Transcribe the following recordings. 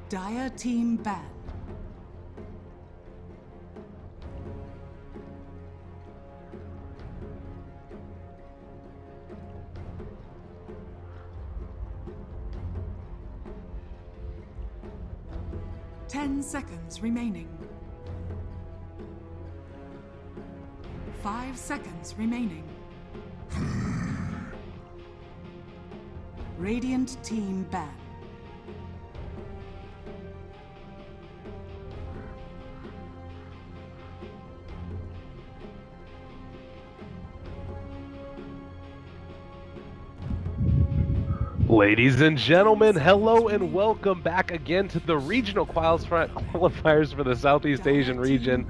Dire team ban. Ten seconds remaining. 5 seconds remaining. Radiant team ban. Ladies and gentlemen, hello and welcome back again to the regional qualifiers for the Southeast Asian region.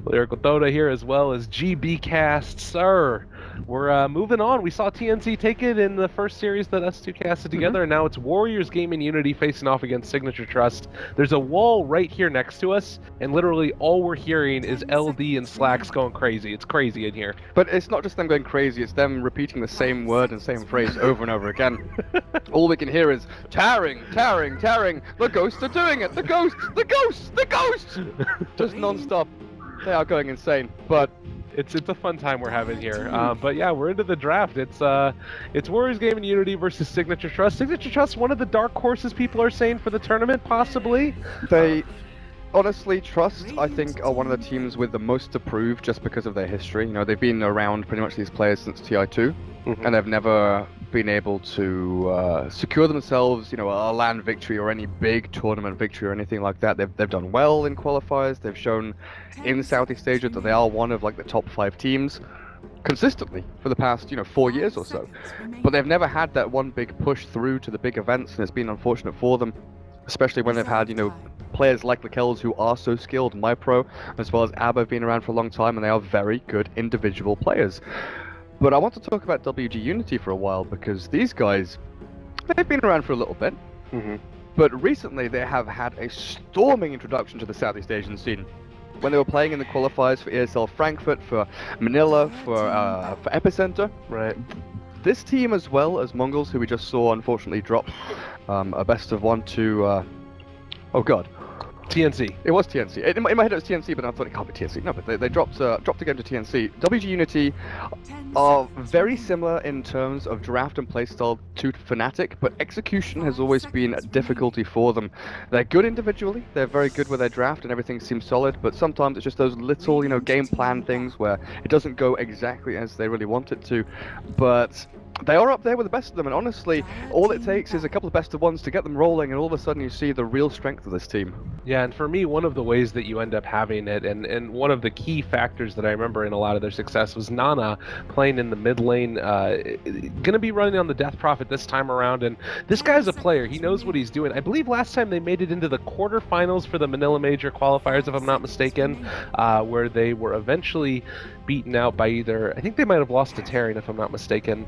Lyrical Dota here as well as GBcast. Sir, we're moving on. We saw TNC take it in the first series that us two casted together, and now it's WarriorsGaming.Unity facing off against Signature.Trust. There's a wall right here next to us, and literally all we're hearing is LD and Slacks going crazy. It's crazy in here. But it's not just them going crazy, it's them repeating the same word and same phrase over and over again. All we can hear is tarring, tarring, tarring. The ghosts are doing it. The ghosts, the ghosts, the ghosts. Just non-stop. They are going insane. But it's a fun time we're having here. But yeah, we're into the draft. It's WarriorsGaming.Unity versus Signature.Trust. Signature.Trust, one of the dark horses people are saying for the tournament, possibly. They honestly, Trust, I think, are one of the teams with the most to prove just because of their history. You know, they've been around pretty much these players since TI2, and they've never been able to secure themselves, you know, a LAN victory or any big tournament victory or anything like that. They've done well in qualifiers. They've shown in Southeast Asia that they are one of like the top 5 teams consistently for the past, 4 years or so. But they've never had that one big push through to the big events, and it's been unfortunate for them, especially when they've had, players like Lakels who are so skilled, MyPro, as well as ABBA have been around for a long time, and they are very good individual players. But I want to talk about WG.Unity for a while, because these guys, they've been around for a little bit, but recently they have had a storming introduction to the Southeast Asian scene. When they were playing in the qualifiers for ESL Frankfurt, for Manila, for Epicenter, right? This team, as well as Mongols, who we just saw unfortunately drop a best of 1 to, oh god, TNC. It was TNC. In my head it was TNC, but I thought it can't be TNC. No, but they dropped again to TNC. WG.Unity are very similar in terms of draft and playstyle to Fnatic, but execution has always been a difficulty for them. They're good individually, they're very good with their draft and everything seems solid, but sometimes it's just those little, game plan things where it doesn't go exactly as they really want it to. But they are up there with the best of them, and honestly, all it takes is a couple of best of ones to get them rolling, and all of a sudden you see the real strength of this team. Yeah, and for me, one of the ways that you end up having it, and one of the key factors that I remember in a lot of their success was Nana playing in the mid lane, going to be running on the Death Prophet this time around, and this guy's a player. He knows what he's doing. I believe last time they made it into the quarterfinals for the Manila Major qualifiers, if I'm not mistaken, where they were eventually beaten out by either, I think they might have lost to Terran, if I'm not mistaken.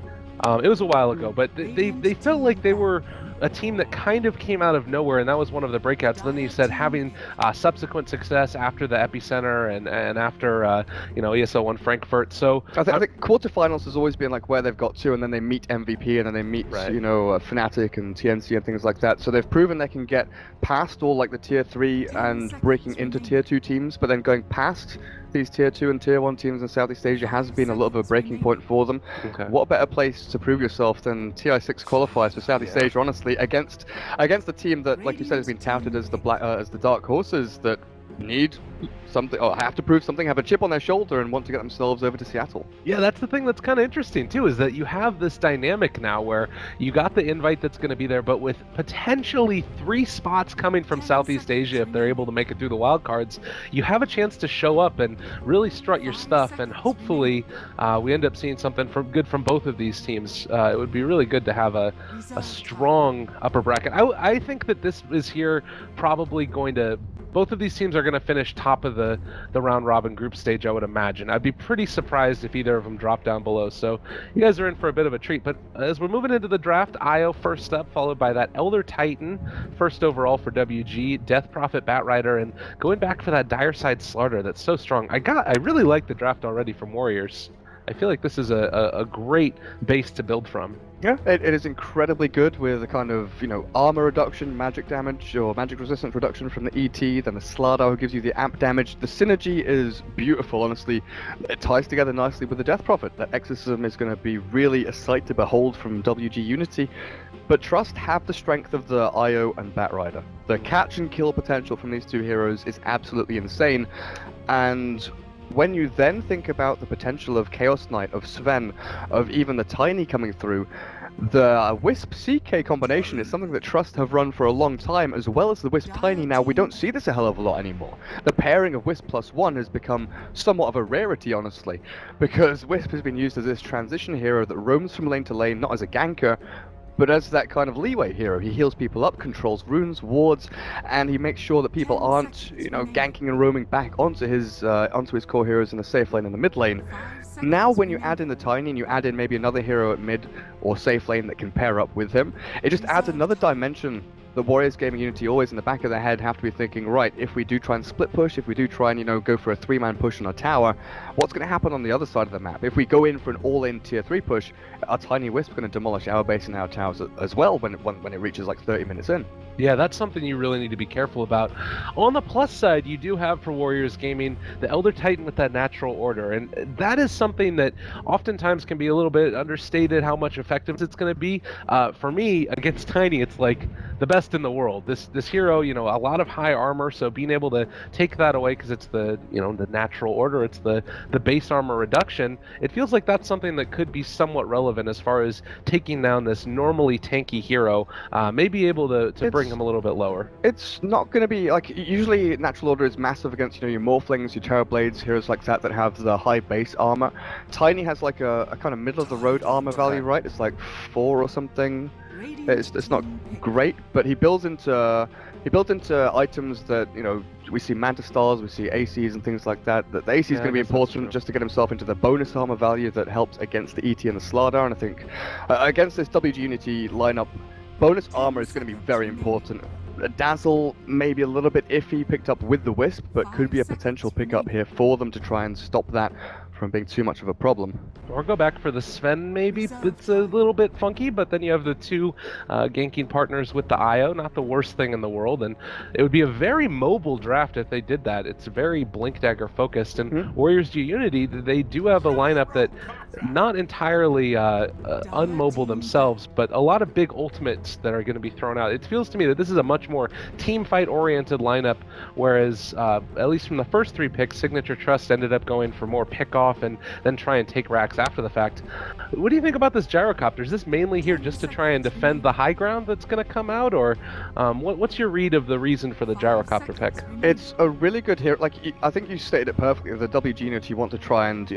It was a while ago, but they felt like they were a team that kind of came out of nowhere, and that was one of the breakouts. And then you said having subsequent success after the Epicenter and after ESL 1 Frankfurt. So I think quarterfinals has always been like where they've got to, and then they meet MVP, and then they meet Fnatic and TNC and things like that. So they've proven they can get past all like the tier 3 and breaking into tier 2 teams, but then going past these tier 2 and tier 1 teams in Southeast Asia has been a little bit of a breaking point for them. Okay. What better place to prove yourself than TI6 qualifiers for Southeast Asia, honestly, against a team that, like you said, has been touted as the dark horses that need something, or have to prove something, have a chip on their shoulder and want to get themselves over to Seattle. Yeah, that's the thing that's kind of interesting too, is that you have this dynamic now where you got the invite that's going to be there, but with potentially 3 spots coming from Southeast Asia, if they're able to make it through the wild cards, you have a chance to show up and really strut your stuff, and hopefully we end up seeing something good from both of these teams. It would be really good to have a strong upper bracket. I think that this is here probably going to, both of these teams are going to finish top of the round robin group stage, I would imagine. I'd be pretty surprised if either of them drop down below, so you guys are in for a bit of a treat. But as we're moving into the draft, Io first up, followed by that Elder Titan, first overall for WG, Death Prophet, Batrider, and going back for that Dire Side Slaughter that's so strong. I really like the draft already from Warriors. I feel like this is a great base to build from. Yeah, it is incredibly good with a kind of, armor reduction, magic damage, or magic resistance reduction from the ET, then the Slardar who gives you the amp damage. The synergy is beautiful, honestly. It ties together nicely with the Death Prophet. That exorcism is going to be really a sight to behold from WG.Unity. But Trust have the strength of the IO and Batrider. The catch and kill potential from these two heroes is absolutely insane, and when you then think about the potential of Chaos Knight, of Sven, of even the Tiny coming through, the Wisp-CK combination is something that Trust have run for a long time, as well as the Wisp-Tiny. Now, we don't see this a hell of a lot anymore. The pairing of Wisp +1 has become somewhat of a rarity, honestly, because Wisp has been used as this transition hero that roams from lane to lane, not as a ganker, but as that kind of leeway hero. He heals people up, controls runes, wards, and he makes sure that people aren't, ganking and roaming back onto his core heroes in the safe lane and the mid lane. Now when you add in the Tiny and you add in maybe another hero at mid or safe lane that can pair up with him, it just adds another dimension that Warriors Gaming.Unity always in the back of their head have to be thinking, right, if we do try and split push, if we do try and, go for a 3-man push on a tower, what's going to happen on the other side of the map? If we go in for an all-in tier 3 push, our Tiny Wisp is going to demolish our base and our towers as well when it reaches like 30 minutes in. Yeah, that's something you really need to be careful about. On the plus side, you do have for Warriors Gaming the Elder Titan with that natural order, and that is something that oftentimes can be a little bit understated how much effective it's going to be. For me, against Tiny, it's like the best in the world. This hero, a lot of high armor, so being able to take that away because it's the the natural order, it's the base armor reduction. It feels like that's something that could be somewhat relevant as far as taking down this normally tanky hero. Maybe able to bring him a little bit lower. It's not going to be like, usually natural order is massive against your Morphlings, your Terrorblades, heroes like that have the high base armor. Tiny has like a kind of middle of the road armor value, right? It's like 4 or something. It's not great, but he builds into items that we see Manta Stars, we see ACs and things like that. That the AC is going to be important just to get himself into the bonus armor value that helps against the ET and the Slardar. And I think against this WG.Unity lineup, bonus armor is going to be very important. Dazzle maybe a little bit iffy, picked up with the Wisp, but could be a potential pickup here for them to try and stop that from being too much of a problem. Or go back for the Sven, maybe. It's a little bit funky, but then you have the two ganking partners with the IO, not the worst thing in the world, and it would be a very mobile draft if they did that. It's very Blink Dagger focused, and Warriors.Unity, they do have a lineup that not entirely unmobile themselves, but a lot of big ultimates that are going to be thrown out. It feels to me that this is a much more team fight oriented lineup, whereas at least from the first 3 picks, Signature.Trust ended up going for more pick off and then try and take racks after the fact. What do you think about this gyrocopter? Is this mainly here just to try and defend the high ground that's going to come out, or what's your read of the reason for the gyrocopter pick? It's a really good hero. Like, I think you stated it perfectly. The WG.Unity want to try and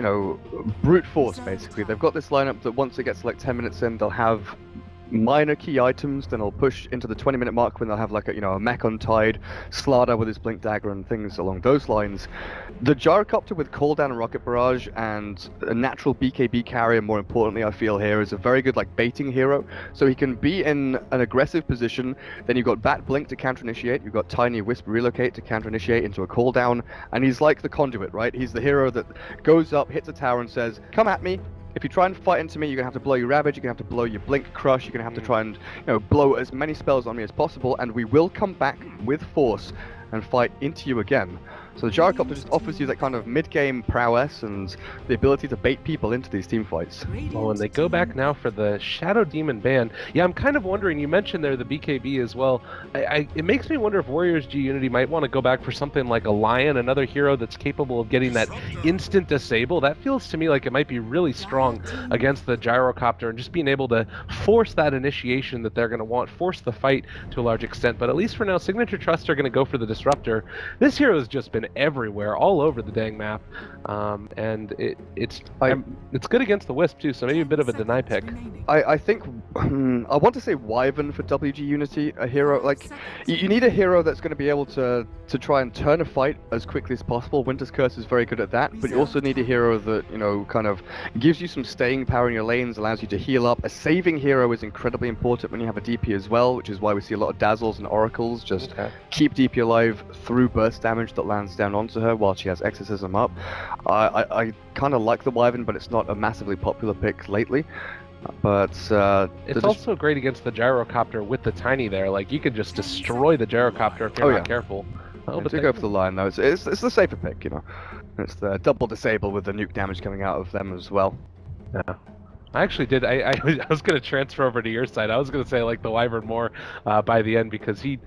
brute force, basically. They've got this lineup that once it gets like 10 minutes in, they'll have minor key items, then they'll push into the 20-minute mark when they'll have like a mech on Tide, Slardar with his Blink Dagger and things along those lines. The Gyrocopter with cooldown and rocket barrage and a natural BKB carrier, more importantly, I feel here is a very good like baiting hero. So he can be in an aggressive position, then you've got Bat Blink to counter initiate, you've got Tiny Wisp Relocate to counter initiate into a cooldown, and he's like the conduit, right? He's the hero that goes up, hits a tower and says, come at me. If you try and fight into me, you're going to have to blow your Ravage, you're going to have to blow your Blink Crush, you're going to have to try and blow as many spells on me as possible, and we will come back with force and fight into you again. So the Gyrocopter just offers you that kind of mid-game prowess and the ability to bait people into these team fights. Oh, and they go back now for the Shadow Demon ban. Yeah, I'm kind of wondering, you mentioned there the BKB as well. It makes me wonder if Warriors.Unity might want to go back for something like a Lion, another hero that's capable of getting that instant disable. That feels to me like it might be really strong against the Gyrocopter and just being able to force that initiation that they're going to want, force the fight to a large extent. But at least for now, Signature.Trust are going to go for the Disruptor. This hero has just been everywhere, all over the dang map, and it's good against the Wisp too, so maybe a bit of a deny pick. I think I want to say Wyvern for WG.Unity, a hero like you need a hero that's going to be able to try and turn a fight as quickly as possible. Winter's Curse is very good at that, but you also need a hero that kind of gives you some staying power in your lanes, allows you to heal up. A saving hero is incredibly important when you have a DP as well, which is why we see a lot of Dazzles and Oracles just keep DP alive through burst damage that lands down onto her while she has Exorcism up. I kind of like the Wyvern, but it's not a massively popular pick lately. But it's also great against the Gyrocopter with the Tiny there. Like, you could just destroy the Gyrocopter if you're not careful. Oh, but to go for the line, though, it's the safer pick, you know. It's the double disable with the nuke damage coming out of them as well. Yeah. I actually did. I was going to transfer over to your side. I was going to say I like the Wyvern more by the end because he,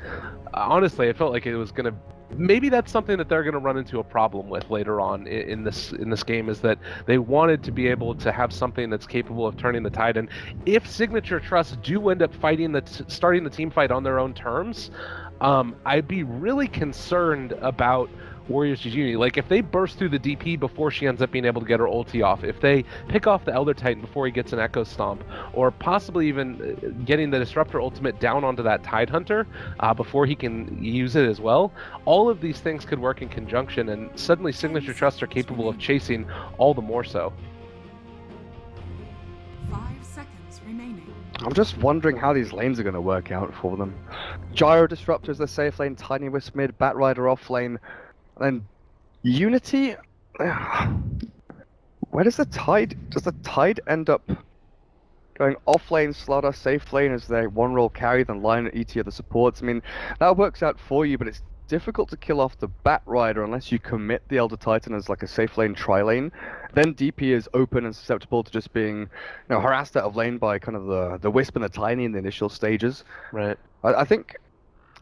honestly, I felt like it was going to. Maybe that's something that they're going to run into a problem with later on in this game, is that they wanted to be able to have something that's capable of turning the tide. And if Signature.Trust do end up starting the team fight on their own terms, I'd be really concerned about Warriors.Unity. Like, if they burst through the DP before she ends up being able to get her ulti off, if they pick off the Elder Titan before he gets an Echo Stomp, or possibly even getting the Disruptor ultimate down onto that Tide Hunter before he can use it as well, all of these things could work in conjunction, and suddenly Signature.Trust are capable of chasing all the more so. 5 seconds remaining. I'm just wondering how these lanes are going to work out for them. Gyro Disruptor is the safe lane, Tiny Wisp mid, Bat Rider off lane. And Unity, where does the Tide end up going off lane, Slaughter, safe lane as their one roll carry, then line at ET of the supports? I mean, that works out for you, but it's difficult to kill off the Bat Rider unless you commit the Elder Titan as like a safe lane tri-lane. Then DP is open and susceptible to just being, harassed out of lane by kind of the Wisp and the Tiny in the initial stages. Right. I think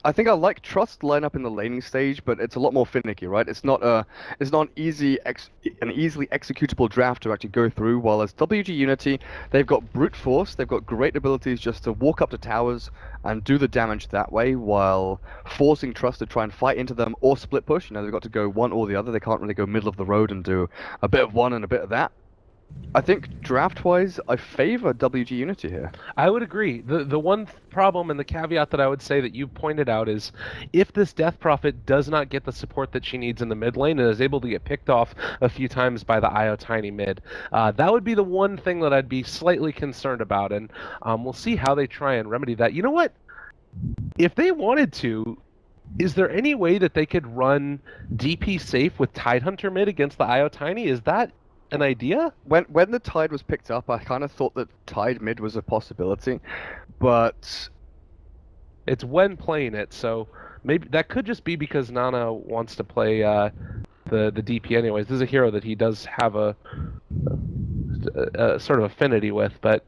I like Trust lineup in the laning stage, but it's a lot more finicky, right? It's not an easily executable draft to actually go through. While as WG.Unity, they've got brute force, they've got great abilities just to walk up to towers and do the damage that way, while forcing Trust to try and fight into them or split push. They've got to go one or the other. They can't really go middle of the road and do a bit of one and a bit of that. I think draft-wise, I favor WG.Unity here. I would agree. The one problem and the caveat that I would say that you pointed out is, if this Death Prophet does not get the support that she needs in the mid lane and is able to get picked off a few times by the IO Tiny mid, that would be the one thing that I'd be slightly concerned about, and we'll see how they try and remedy that. You know what? If they wanted to, is there any way that they could run DP safe with Tidehunter mid against the IO Tiny? Is that an idea? When the Tide was picked up, I kind of thought that Tide mid was a possibility, but it's when playing it, so maybe that could just be because Nana wants to play the DP anyways. This is a hero that he does have a sort of affinity with, but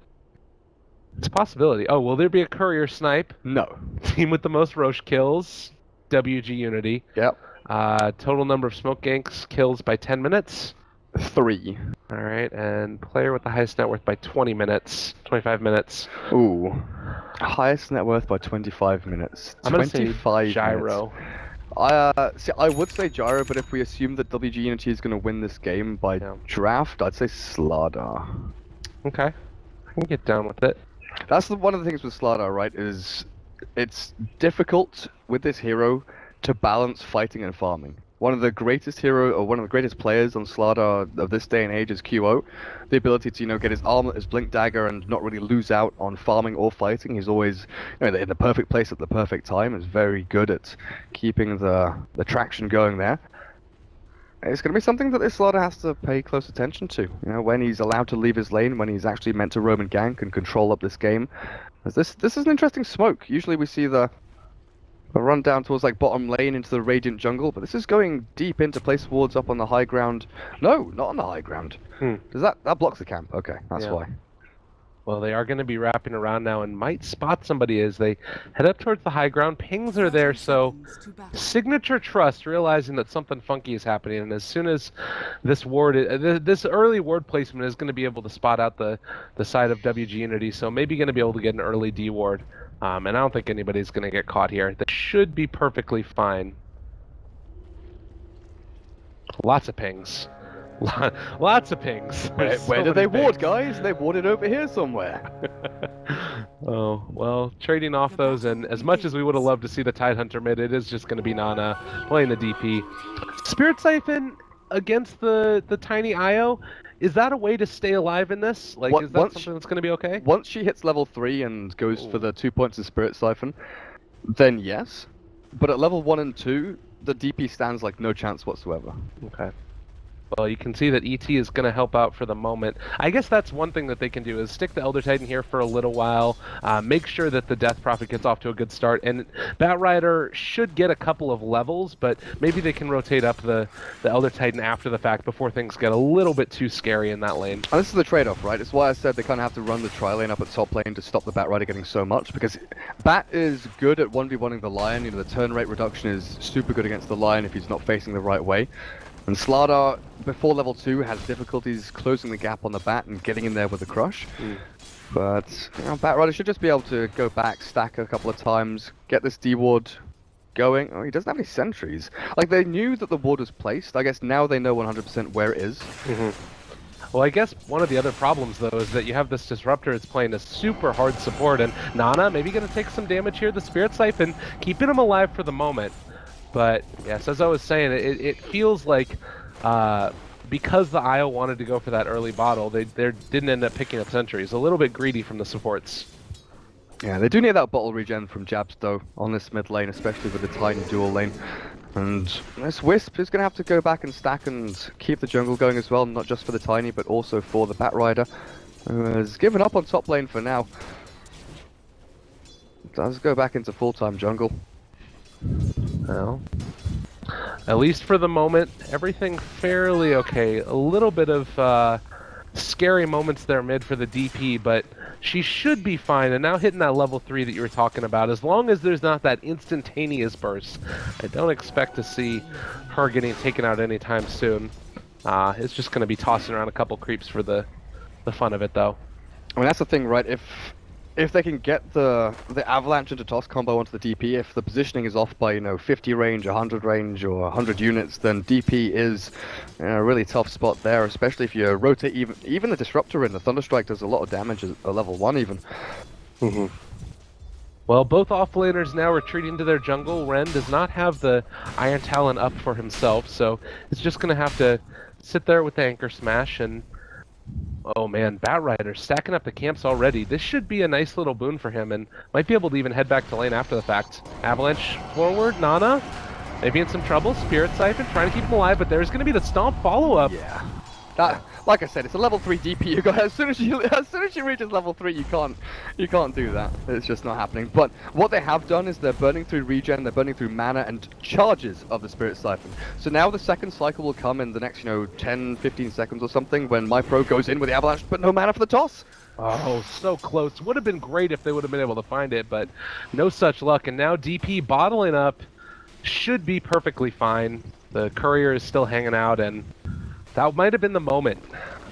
it's a possibility. Oh, will there be a courier snipe? No. Team with the most Roche kills, WG.Unity. Yep. Total number of smoke ganks kills by 10 minutes. 3. All right, and player with the highest net worth by 20 minutes, 25 minutes. Ooh. Highest net worth by 25 minutes. I'm going to say Gyro. I would say Gyro, but if we assume that WG.Unity is going to win this game by draft, I'd say Slada. Okay, I can get down with it. That's one of the things with Slada, right, is it's difficult with this hero to balance fighting and farming. One of the greatest players on Slada of this day and age is QO. The ability to, get his armlet, his blink dagger, and not really lose out on farming or fighting. He's always, in the perfect place at the perfect time. Is very good at keeping the traction going there. It's going to be something that this Slada has to pay close attention to. When he's allowed to leave his lane, when he's actually meant to roam and gank and control up this game. This is an interesting smoke. Usually we see the run down towards like bottom lane into the Radiant jungle, but this is going deep into place wards up on the high ground. No, not on the high ground. Does that blocks the camp? Okay, that's why. Well, they are going to be wrapping around now and might spot somebody as they head up towards the high ground. Pings are there, so Signature.Trust realizing that something funky is happening, and as soon as this early ward placement is going to be able to spot out the side of WG.Unity, so maybe going to be able to get an early D ward. And I don't think anybody's going to get caught here. That should be perfectly fine. Lots of pings. Lots of pings. Where did they ward, guys? They warded over here somewhere. Oh, well, trading off those, and as much as we would have loved to see the Tidehunter mid, it is just going to be Nana playing the DP. Spirit Siphon against the Tiny IO, is that a way to stay alive in this? Like, is that something that's going to be okay? Once she hits level 3 and goes for the 2 points of Spirit Siphon, then yes. but at level 1 and 2, the DP stands like no chance whatsoever. Okay. Well, you can see that ET is going to help out for the moment. I guess that's one thing that they can do is stick the Elder Titan here for a little while, make sure that the Death Prophet gets off to a good start, and Bat Rider should get a couple of levels, but maybe they can rotate up the Elder Titan after the fact before things get a little bit too scary in that lane. And this is the trade-off, right? It's why I said they kind of have to run the tri-lane up at top lane to stop the Bat Rider getting so much, because Bat is good at 1v1ing the Lion. You know, the turn rate reduction is super good against the Lion if he's not facing the right way. And Slardar, before level 2, has difficulties closing the gap on the Bat and getting in there with the Crush. But, you know, Bat Rider should just be able to go back, stack a couple of times, get this D-Ward going. Oh, he doesn't have any sentries. Like, they knew that the ward was placed. I guess now they know 100% where it is. Well, I guess one of the other problems, though, is that you have this Disruptor that's playing a super hard support, and Nana maybe going to take some damage here. The Spirit Siphon keeping him alive for the moment. But, yes, as I was saying, it feels like because the IO wanted to go for that early bottle, they didn't end up picking up sentries. A little bit greedy from the supports. Yeah, they do need that bottle regen from Jabs, though, on this mid lane, especially with the Tiny dual lane. And this Wisp is going to have to go back and stack and keep the jungle going as well, not just for the Tiny, but also for the Bat Rider, who has given up on top lane for now. Does go back into full-time jungle. Well, at least for the moment, everything fairly okay. A little bit of scary moments there mid for the DP, but she should be fine. And now hitting that level 3 that you were talking about, as long as there's not that instantaneous burst, I don't expect to see her getting taken out anytime soon. It's just going to be tossing around a couple creeps for the fun of it, though. I mean, that's the thing, right? If they can get the Avalanche into toss combo onto the DP, if the positioning is off by, you know, 50 range, 100 range, or 100 units, then DP is in a really tough spot there, especially if you rotate even the Disruptor in. The Thunderstrike does a lot of damage at level 1 even. Well, both offlaners now retreating to their jungle. Ren does not have the Iron Talon up for himself, so it's just going to have to sit there with the Anchor Smash and... Oh man, Bat Rider stacking up the camps already. This should be a nice little boon for him and might be able to even head back to lane after the fact. Avalanche forward, Nana maybe in some trouble. Spirit Siphon trying to keep him alive, but there's going to be the Stomp follow-up. Yeah. Like I said, it's a level 3 DP. You got as soon as she reaches level 3, you can't do that. It's just not happening. But what they have done is they're burning through regen, they're burning through mana and charges of the Spirit Siphon. So now the second cycle will come in the next, 10, 15 seconds or something when my pro goes in with the Avalanche, but no mana for the toss. Oh, so close. Would have been great if they would have been able to find it, but no such luck. And now DP bottling up should be perfectly fine. The Courier is still hanging out, and that might have been the moment.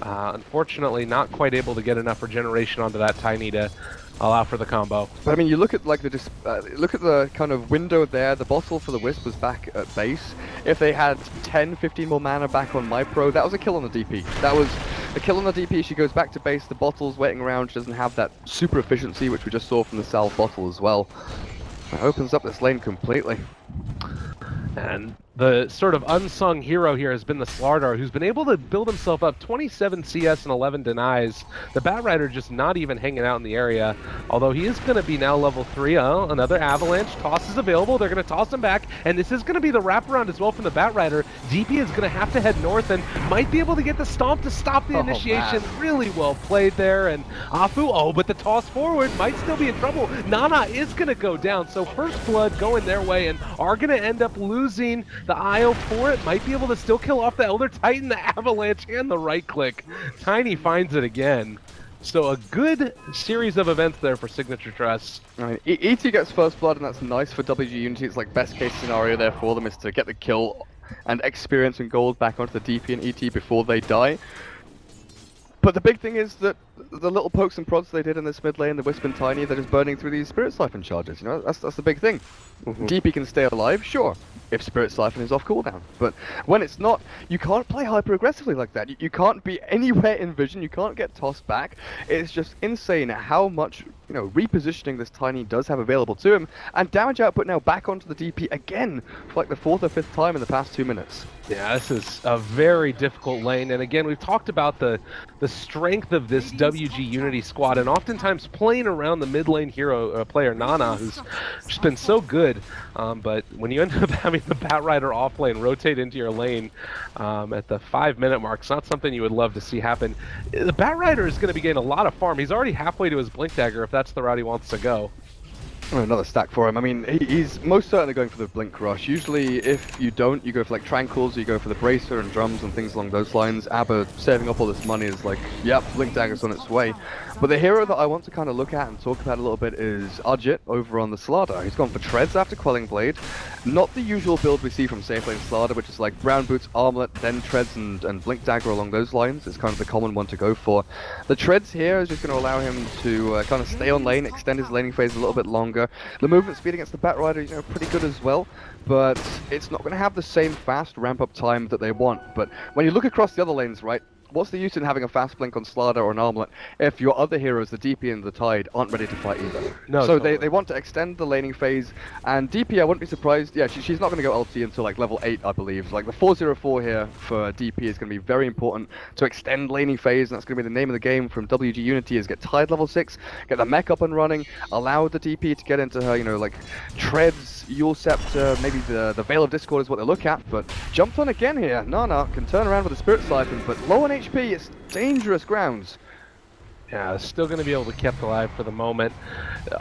Unfortunately, not quite able to get enough regeneration onto that Tiny to allow for the combo. But I mean, you look at look at the kind of window there. The bottle for the Wisp was back at base. If they had 10, 15 more mana back on my pro, that was a kill on the DP. That was a kill on the DP. She goes back to base. The bottle's waiting around. She doesn't have that super efficiency, which we just saw from the Salve bottle as well. That opens up this lane completely. And the sort of unsung hero here has been the Slardar, who's been able to build himself up 27 CS and 11 denies. The Bat Rider just not even hanging out in the area, although he is going to be now level 3. Oh, another Avalanche. Toss is available. They're going to toss him back, and this is going to be the wraparound as well from the Bat Rider. DP is going to have to head north and might be able to get the Stomp to stop the initiation. Man. Really well played there, and Afu, but the toss forward might still be in trouble. Nana is going to go down, so First Blood going their way and are going to end up losing the IO for it. Might be able to still kill off the Elder Titan, the Avalanche, and the right click. Tiny finds it again. So a good series of events there for Signature.Trust. Right. ET gets First Blood, and that's nice for WG.Unity. It's like best case scenario there for them is to get the kill and experience and gold back onto the DP and ET before they die. But the big thing is that the little pokes and prods they did in this mid lane, the Wisp and Tiny, that is burning through these Spirit Siphon charges. That's the big thing. DP can stay alive, sure, if Spirit Siphon is off cooldown. But when it's not, you can't play hyper aggressively like that. You can't be anywhere in vision, you can't get tossed back. It's just insane how much, you know, repositioning this Tiny does have available to him, and damage output now back onto the DP again for like the 4th or 5th time in the past 2 minutes. Yeah, this is a very difficult lane, and again, we've talked about the strength of this WG.Unity squad, and oftentimes playing around the mid lane hero player Nana, who's just been so good, but when you end up having the Batrider off lane rotate into your lane at the 5-minute mark, it's not something you would love to see happen. The Batrider is going to be getting a lot of farm. He's already halfway to his Blink Dagger if that's the route he wants to go. Oh, another stack for him. I mean, he's most certainly going for the Blink Rush. Usually, if you don't, you go for like Tranquils, you go for the Bracer and Drums and things along those lines. Aber saving up all this money is like, yep, Blink Dagger's on its way. But the hero that I want to kind of look at and talk about a little bit is Arjit over on the Slardar. He's gone for Treads after Quelling Blade. Not the usual build we see from safe lane Slardar, which is like Brown Boots, Armlet, then Treads and Blink Dagger along those lines. It's kind of the common one to go for. The Treads here is just going to allow him to kind of stay on lane, extend his laning phase a little bit longer. The movement speed against the Batrider, you know, pretty good as well, but it's not going to have the same fast ramp-up time that they want. But when you look across the other lanes, right, what's the use in having a fast blink on Slardar or an Armlet if your other heroes, the DP and the Tide, aren't ready to fight either? No, so totally. they want to extend the laning phase, and DP, I wouldn't be surprised, yeah, she's not going to go LT until like level 8, I believe. Like the 404 here for DP is going to be very important to extend laning phase, and that's going to be the name of the game from WG.Unity, is get Tide level 6, get the mech up and running, allow the DP to get into her, you know, like Treads, Yule Scepter, maybe the Veil of Discord is what they look at, but jumped on again here. Nana can turn around with a Spirit Siphon, but low on HP, it's dangerous grounds. Yeah, still going to be able to keep alive for the moment.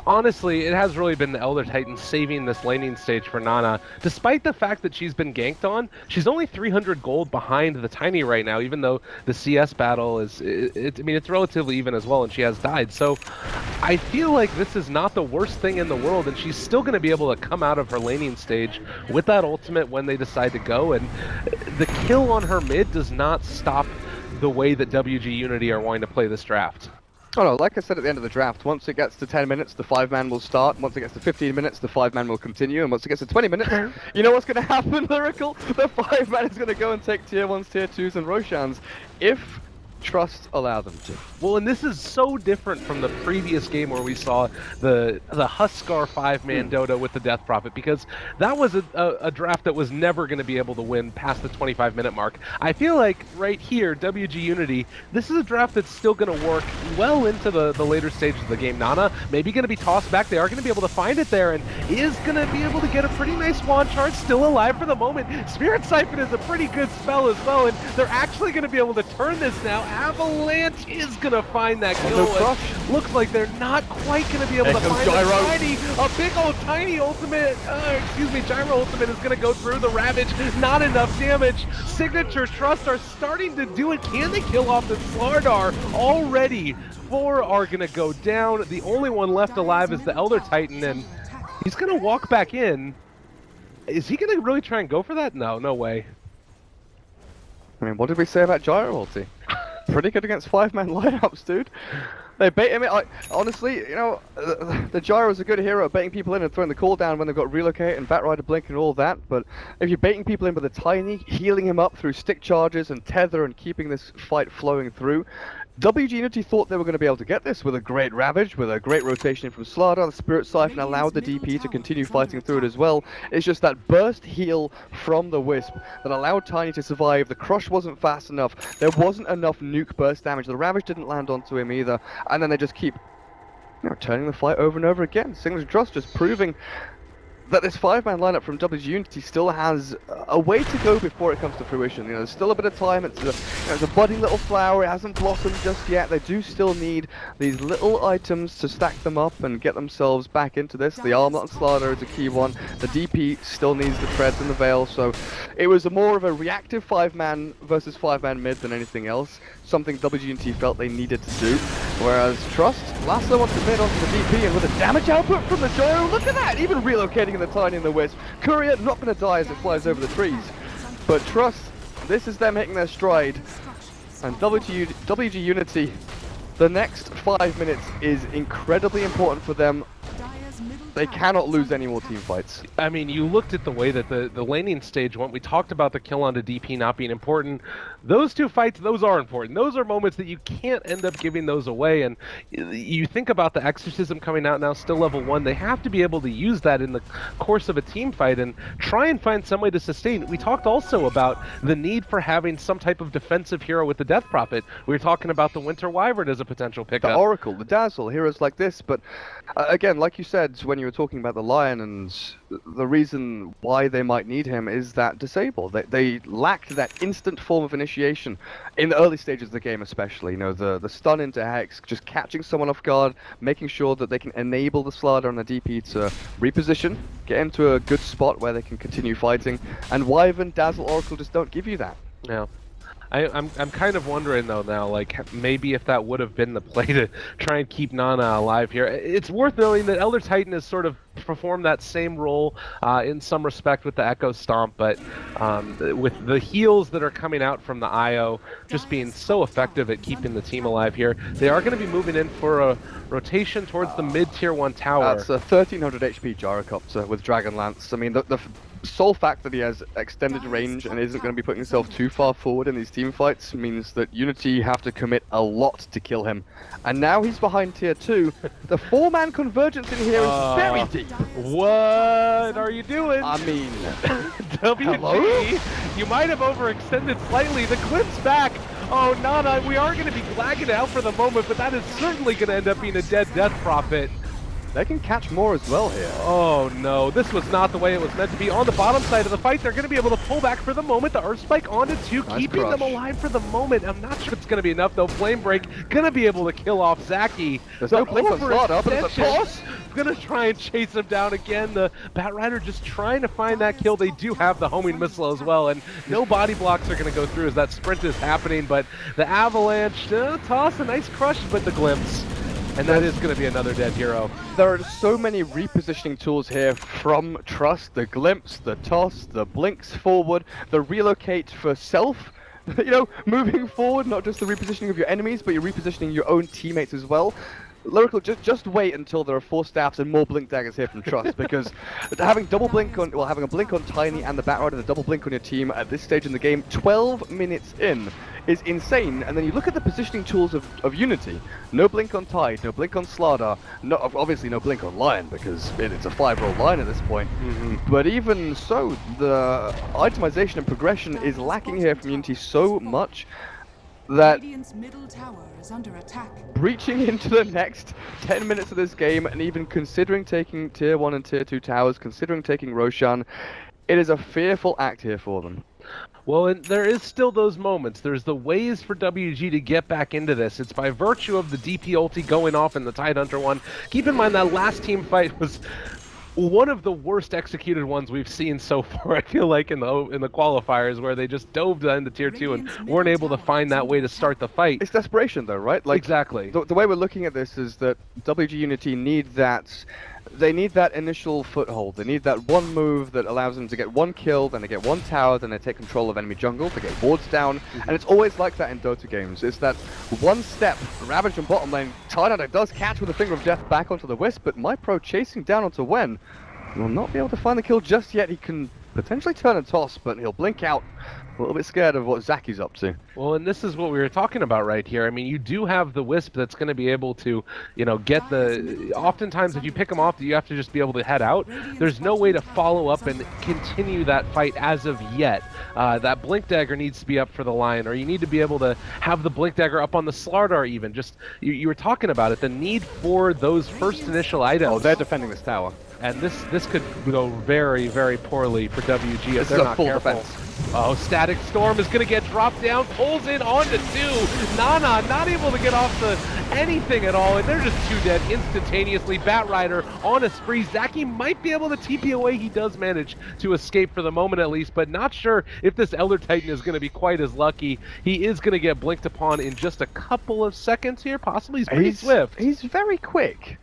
Honestly, it has really been the Elder Titan saving this laning stage for Nana. Despite the fact that she's been ganked on, she's only 300 gold behind the Tiny right now, even though the CS battle is, I mean, it's relatively even as well, and she has died. So I feel like this is not the worst thing in the world, and she's still going to be able to come out of her laning stage with that ultimate when they decide to go, and the kill on her mid does not stop the way that WG.Unity are wanting to play this draft. Oh no, like I said at the end of the draft, once it gets to 10 minutes, the 5-man will start. Once it gets to 15 minutes, the 5-man will continue. And once it gets to 20 minutes, you know what's going to happen, Lyrical? The 5-man is going to go and take tier 1s, tier 2s, and Roshans, if Trust allow them to. Well, and this is so different from the previous game where we saw the Huskar 5-man Dota with the Death Prophet, because that was a draft that was never going to be able to win past the 25-minute mark. I feel like right here, WG.Unity, this is a draft that's still going to work well into the later stages of the game. Nana maybe going to be tossed back. They are going to be able to find it there, and is going to be able to get a pretty nice wand charge, still alive for the moment. Spirit Siphon is a pretty good spell as well, and they're actually going to be able to turn this now. Avalanche is going to find that kill. Looks like they're not quite going to be able to find the Tiny. A big old Tiny ultimate, Gyro ultimate is going to go through the Ravage. Not enough damage. Signature.Trust are starting to do it. Can they kill off the Slardar? Already 4 are going to go down. The only one left alive is the Elder Titan, and he's going to walk back in. Is he going to really try and go for that? No, no way. I mean, what did we say about Gyro ulti? Pretty good against 5-man lineups, dude. They bait him in. Honestly, you know, the Gyro is a good hero at baiting people in and throwing the cooldown when they've got Relocate and Batrider Blink and all that, but if you're baiting people in with a Tiny, healing him up through stick charges and tether and keeping this fight flowing through, WG.Unity thought they were going to be able to get this with a great Ravage, with a great rotation from Slardar. The Spirit Siphon allowed the DP to continue fighting through it as well. It's just that burst heal from the Wisp that allowed Tiny to survive. The Crush wasn't fast enough. There wasn't enough nuke burst damage. The Ravage didn't land onto him either. And then they just keep, you know, turning the fight over and over again. Signature.Trust just proving that this 5-man lineup from WG.Unity still has a way to go before it comes to fruition. You know, there's still a bit of time. It's a budding little flower. It hasn't blossomed just yet. They do still need these little items to stack them up and get themselves back into this. The Armlet and Slardar is a key one. The DP still needs the Treads and the Veil. So it was more of a reactive 5-man versus 5-man mid than anything else. Something WG.Unity felt they needed to do. Whereas Trust, lasso onto the mid onto the DP, and with a damage output from the Gyro, look at that! Even relocating the Tiny and the Wisp. Courier not going to die as it flies over the trees. But Trust, this is them hitting their stride. And WG.Unity, the next 5 minutes is incredibly important for them. They cannot lose any more team fights. I mean, you looked at the way that the laning stage went. We talked about the kill onto DP not being important. Those two fights, those are important. Those are moments that you can't end up giving those away. And you think about the Exorcism coming out now, still level 1. They have to be able to use that in the course of a team fight and try and find some way to sustain. We talked also about the need for having some type of defensive hero with the Death Prophet. We were talking about the Winter Wyvern as a potential pickup. The Oracle, the Dazzle, heroes like this. But again, like you said when you were talking about the Lion, and the reason why they might need him is that Disable. They lacked that instant form of initiation in the early stages of the game, especially. You know, the stun into Hex, just catching someone off guard, making sure that they can enable the Slardar and the DP to reposition, get into a good spot where they can continue fighting. And Wyvern, Dazzle, Oracle just don't give you that. Yeah. I'm kind of wondering though now, like maybe if that would have been the play to try and keep Nana alive here. It's worth knowing that Elder Titan has sort of performed that same role in some respect with the Echo Stomp, but with the heals that are coming out from the IO just being so effective at keeping the team alive here, they are going to be moving in for a rotation towards the mid-tier 1 tower. That's a 1300 HP Gyrocopter with Dragon Lance. I mean, the sole fact that he has extended range and isn't going to be putting himself too far forward in these team fights means that Unity have to commit a lot to kill him. And now he's behind tier 2. The 4-man convergence in here is very deep. What are you doing? I mean, WG, hello? You might have overextended slightly. The clip's back. Oh, Nana, we are going to be flagging out for the moment, but that is certainly going to end up being a dead Death Prophet. They can catch more as well here. Oh no, this was not the way it was meant to be. On the bottom side of the fight, they're going to be able to pull back for the moment. The Earth Spike onto 2, Nice keeping crush. them alive for the moment. I'm not sure it's going to be enough though. Flame Break going to be able to kill off Zaki. There's no blink on Slardar, but it's a toss. Going to try and chase him down again. The Bat Rider just trying to find that kill. They do have the homing missile as well, and no body blocks are going to go through as that sprint is happening. But the Avalanche, toss, a nice crush, but the glimpse. And that is going to be another dead hero. There are so many repositioning tools here from Trust, the glimpse, the toss, the blinks forward, the relocate for self. You know, moving forward, not just the repositioning of your enemies, but you're repositioning your own teammates as well. Lyrical, just wait until there are 4 staffs and more blink daggers here from Trust, because having double blink on, well, having a blink on Tiny and the Bat Rider and a double blink on your team at this stage in the game, 12 minutes in, is insane. And then you look at the positioning tools of Unity. No blink on Tide, no blink on Slardar, obviously no blink on Lion, because it's a 5-roll line at this point. But even so, the itemization and progression is lacking here from Unity so much that Radiant's middle tower is under attack. breaching into the next 10 minutes of this game, and even considering taking tier 1 and tier 2 towers, considering taking Roshan, it is a fearful act here for them. Well, and there is still those moments. There's the ways for WG to get back into this. It's by virtue of the DP ulti going off in the Tidehunter one. Keep in mind that last team fight was one of the worst executed ones we've seen so far, I feel like, in the qualifiers, where they just dove into tier 2 and weren't able to find that way to start the fight. It's desperation though, right? Like, exactly. The way we're looking at this is that WG.Unity need that. They need that initial foothold. They need that one move that allows them to get 1 kill, then they get 1 tower, then they take control of enemy jungle, they get wards down, and it's always like that in Dota games. It's that one step, Ravage from bottom lane, Tidehunter does catch with a Finger of Death back onto the Wisp, but MyPro chasing down onto Wen will not be able to find the kill just yet. He can potentially turn and toss, but he'll blink out. A little bit scared of what Zaki's up to. Well, and this is what we were talking about right here. I mean, you do have the Wisp that's going to be able to, you know, get the... Oftentimes, if you pick them off, you have to just be able to head out. There's no way to follow up and continue that fight as of yet. That Blink Dagger needs to be up for the Lion, or you need to be able to have the Blink Dagger up on the Slardar even. Just, you were talking about it, the need for those first initial items. Oh, they're defending this tower. And this could go very, very poorly for WG if they're not careful. Defense. Oh, Static Storm is going to get dropped down, pulls in onto 2. Nana not able to get off the anything at all, and they're just 2 dead instantaneously. Bat Rider on a spree. Zaki might be able to TP away. He does manage to escape for the moment at least, but not sure if this Elder Titan is going to be quite as lucky. He is going to get blinked upon in just a couple of seconds here. Possibly he's pretty swift. He's very quick.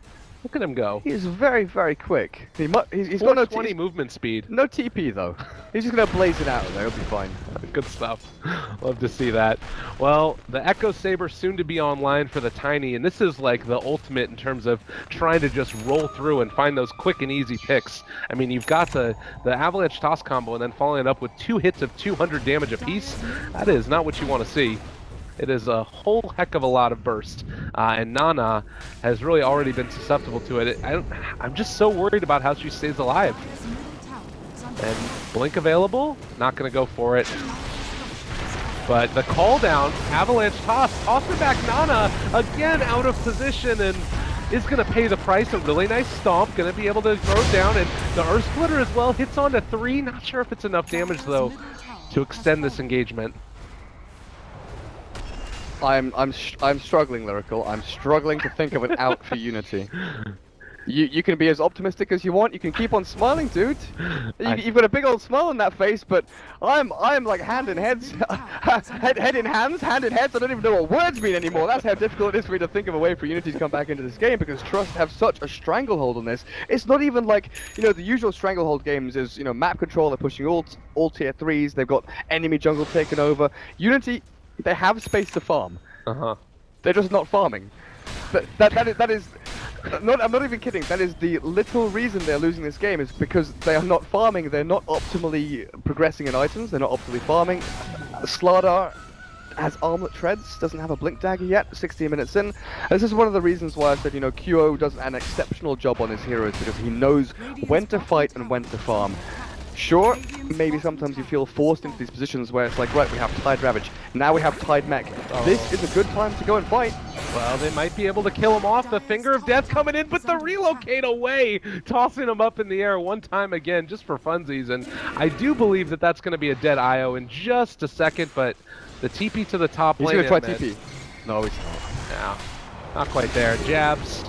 Look at him go. He is very, very quick. He's got no 20 movement speed. no TP though. He's just gonna blaze it out of there. He'll be fine. Good stuff. Love to see that. Well, the Echo Saber soon to be online for the Tiny, and this is like the ultimate in terms of trying to just roll through and find those quick and easy picks. I mean, you've got the Avalanche Toss combo and then following it up with 2 hits of 200 damage apiece. That is not what you want to see. It is a whole heck of a lot of burst, and Nana has really already been susceptible to it. I'm just so worried about how she stays alive. And Blink available, not going to go for it. But the call down, Avalanche tossing back Nana, again out of position, and is going to pay the price. A really nice stomp, going to be able to throw it down, and the Earth Splitter as well hits onto 3. Not sure if it's enough damage though to extend this engagement. I'm struggling, Lyrical. I'm struggling to think of an out for Unity. You can be as optimistic as you want. You can keep on smiling, dude. You've got a big old smile on that face, but I'm like hand in heads, head in hands, hand in heads. I don't even know what words mean anymore. That's how difficult it is for me to think of a way for Unity to come back into this game, because Trust have such a stranglehold on this. It's not even like, you know, the usual stranglehold games is, you know, map control. They're pushing all tier 3s. They've got enemy jungle taken over. Unity, they have space to farm. They're just not farming. That is I'm not even kidding. That is the literal reason they're losing this game, is because they are not farming. They're not optimally progressing in items. They're not optimally farming. Slardar has armlet treads, doesn't have a blink dagger yet, 16 minutes in. This is one of the reasons why I said, you know, QO does an exceptional job on his heroes, because he knows when to fight and when to farm. Sure, maybe sometimes you feel forced into these positions where it's like, right, we have Tide Ravage, now we have Tide Mech. This is a good time to go and fight. Well, they might be able to kill him off. The Finger of Death coming in, but the relocate away, tossing him up in the air one time again, just for funsies. And I do believe that that's going to be a dead IO in just a second, but the TP to the top lane. He's going to try TP. No, he's not. No, not quite there. Jabs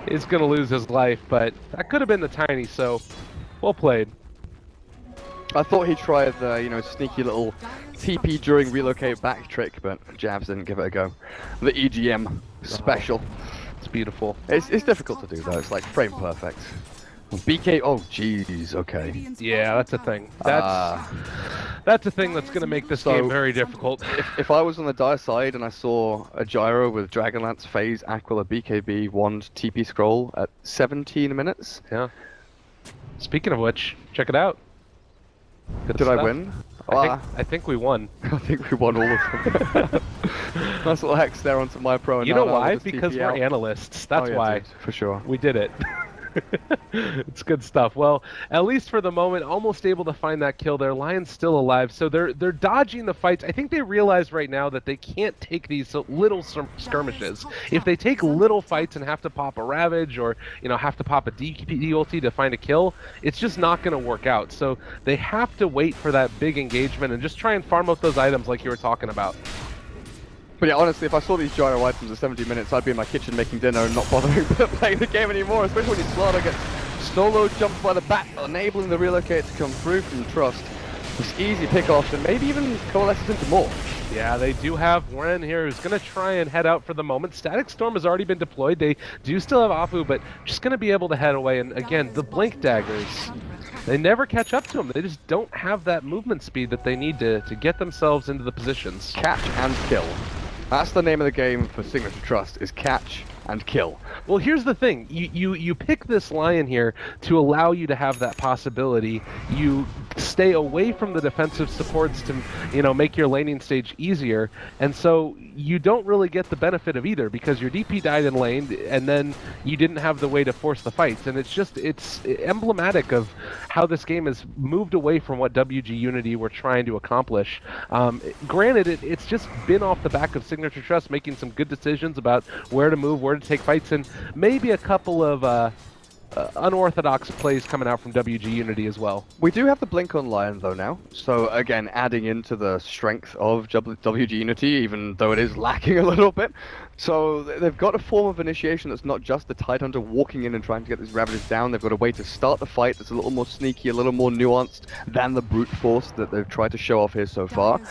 is going to lose his life, but that could have been the Tiny, so well played. I thought he tried the, you know, sneaky little TP during relocate back trick, but Jabs didn't give it a go. The EGM special. It's beautiful. It's difficult to do though. It's like frame perfect. BK. Oh, jeez. Okay. Yeah, that's a thing. That's a thing that's going to make this game very difficult. If I was on the dire side and I saw a gyro with Dragonlance, Phase, Aquila, BKB, Wand, TP Scroll at 17 minutes. Yeah. Speaking of which, check it out. Good Did stuff. I win? I think we won. I think we won all of them. Nice little hex there onto my pro. And you know why? Because we're analysts. That's why. Dude, for sure. We did it. It's good stuff. Well, at least for the moment, almost able to find that kill there. Lion's still alive, so they're dodging the fights. I think they realize right now that they can't take these little skirmishes. If they take little fights and have to pop a Ravage or, you know, have to pop a DP ulti to find a kill, it's just not going to work out. So they have to wait for that big engagement and just try and farm out those items like you were talking about. But yeah, honestly, if I saw these gyro items at 70 minutes, I'd be in my kitchen making dinner and not bothering playing the game anymore, especially when your Slardar gets solo jumped by the back, enabling the relocate to come through from Trust. This easy pickoffs and maybe even coalesces into more. Yeah, they do have Ren here who's going to try and head out for the moment. Static Storm has already been deployed. They do still have Afu, but just going to be able to head away. And again, the Blink Daggers, they never catch up to them. They just don't have that movement speed that they need to get themselves into the positions. Catch and kill. That's the name of the game for Signature.Trust, is catch and kill. Well, here's the thing. You pick this Lion here to allow you to have that possibility. You stay away from the defensive supports to, you know, make your laning stage easier. And so you don't really get the benefit of either, because your DP died in lane and then you didn't have the way to force the fights. And it's emblematic of how this game has moved away from what WG.Unity were trying to accomplish. Granted, it's just been off the back of Signature.Trust making some good decisions about where to move, where to take fights, and maybe a couple of unorthodox plays coming out from WG.Unity as well. We do have the Blink on Lion though now, so again, adding into the strength of WG.Unity, even though it is lacking a little bit. So they've got a form of initiation that's not just the Tidehunter walking in and trying to get these Ravages down. They've got a way to start the fight that's a little more sneaky, a little more nuanced than the brute force that they've tried to show off here so far.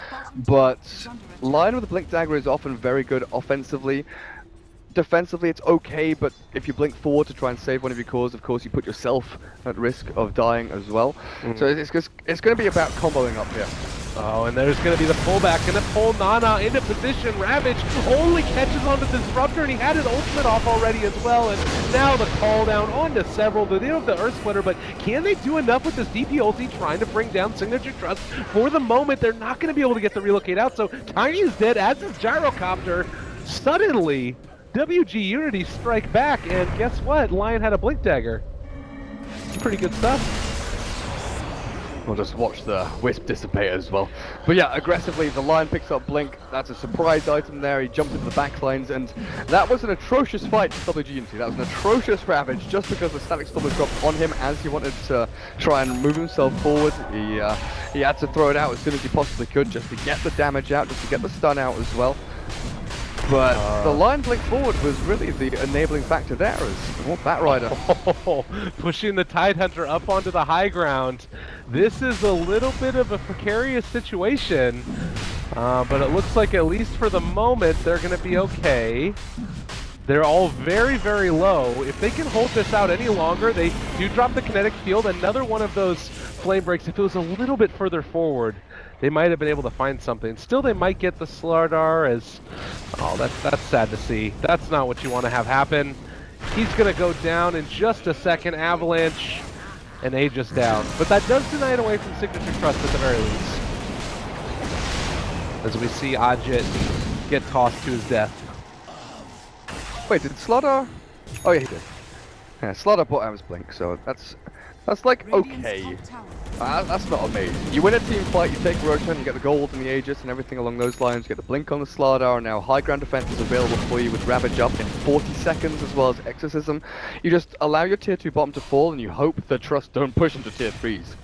But Lion with the Blink Dagger is often very good offensively. defensively it's okay, but if you blink forward to try and save one of your cores, of course you put yourself at risk of dying as well. So it's going to be about comboing up here. Oh, and there's going to be the pullback, and the pull Nana into position. Ravage only catches onto the Disruptor, and he had his ultimate off already as well, and now the call down onto several. They have the Earth Splitter, but can they do enough with this DP ulti trying to bring down Signature.Trust? For the moment, they're not going to be able to get the relocate out, so Tiny is dead, as is Gyrocopter. Suddenly, WG.Unity strike back, and guess what? Lion had a Blink Dagger. Pretty good stuff. We'll just watch the Wisp dissipate as well. But yeah, aggressively, the Lion picks up Blink. That's a surprise item there. He jumped into the backlines, and that was an atrocious fight for WG.Unity. That was an atrocious Ravage just because the Static Storm was dropped on him as he wanted to try and move himself forward. He had to throw it out as soon as he possibly could just to get the damage out, just to get the stun out as well. But the Lion blink forward was really the enabling factor there as Batrider. Pushing the Tidehunter up onto the high ground. This is a little bit of a precarious situation, but it looks like at least for the moment they're going to be okay. They're all very, very low. If they can hold this out any longer, they do drop the kinetic field. Another one of those flame breaks. If it was a little bit further forward, they might have been able to find something. Still, they might get the Slardar as... Oh, that's sad to see. That's not what you want to have happen. He's going to go down in just a second. Avalanche and Aegis down. But that does deny it away from Signature.Trust at the very least. As we see Ajit get tossed to his death. Wait, did Slardar? Oh yeah, he did. Yeah, Slardar bought out his blink, so that's like okay. That's not amazing. You win a team fight, you take Rotan, you get the gold and the Aegis and everything along those lines. You get the blink on the Slardar, and now high ground defense is available for you with Ravage up in 40 seconds as well as Exorcism. You just allow your tier 2 bottom to fall, and you hope the Trust don't push into tier 3s.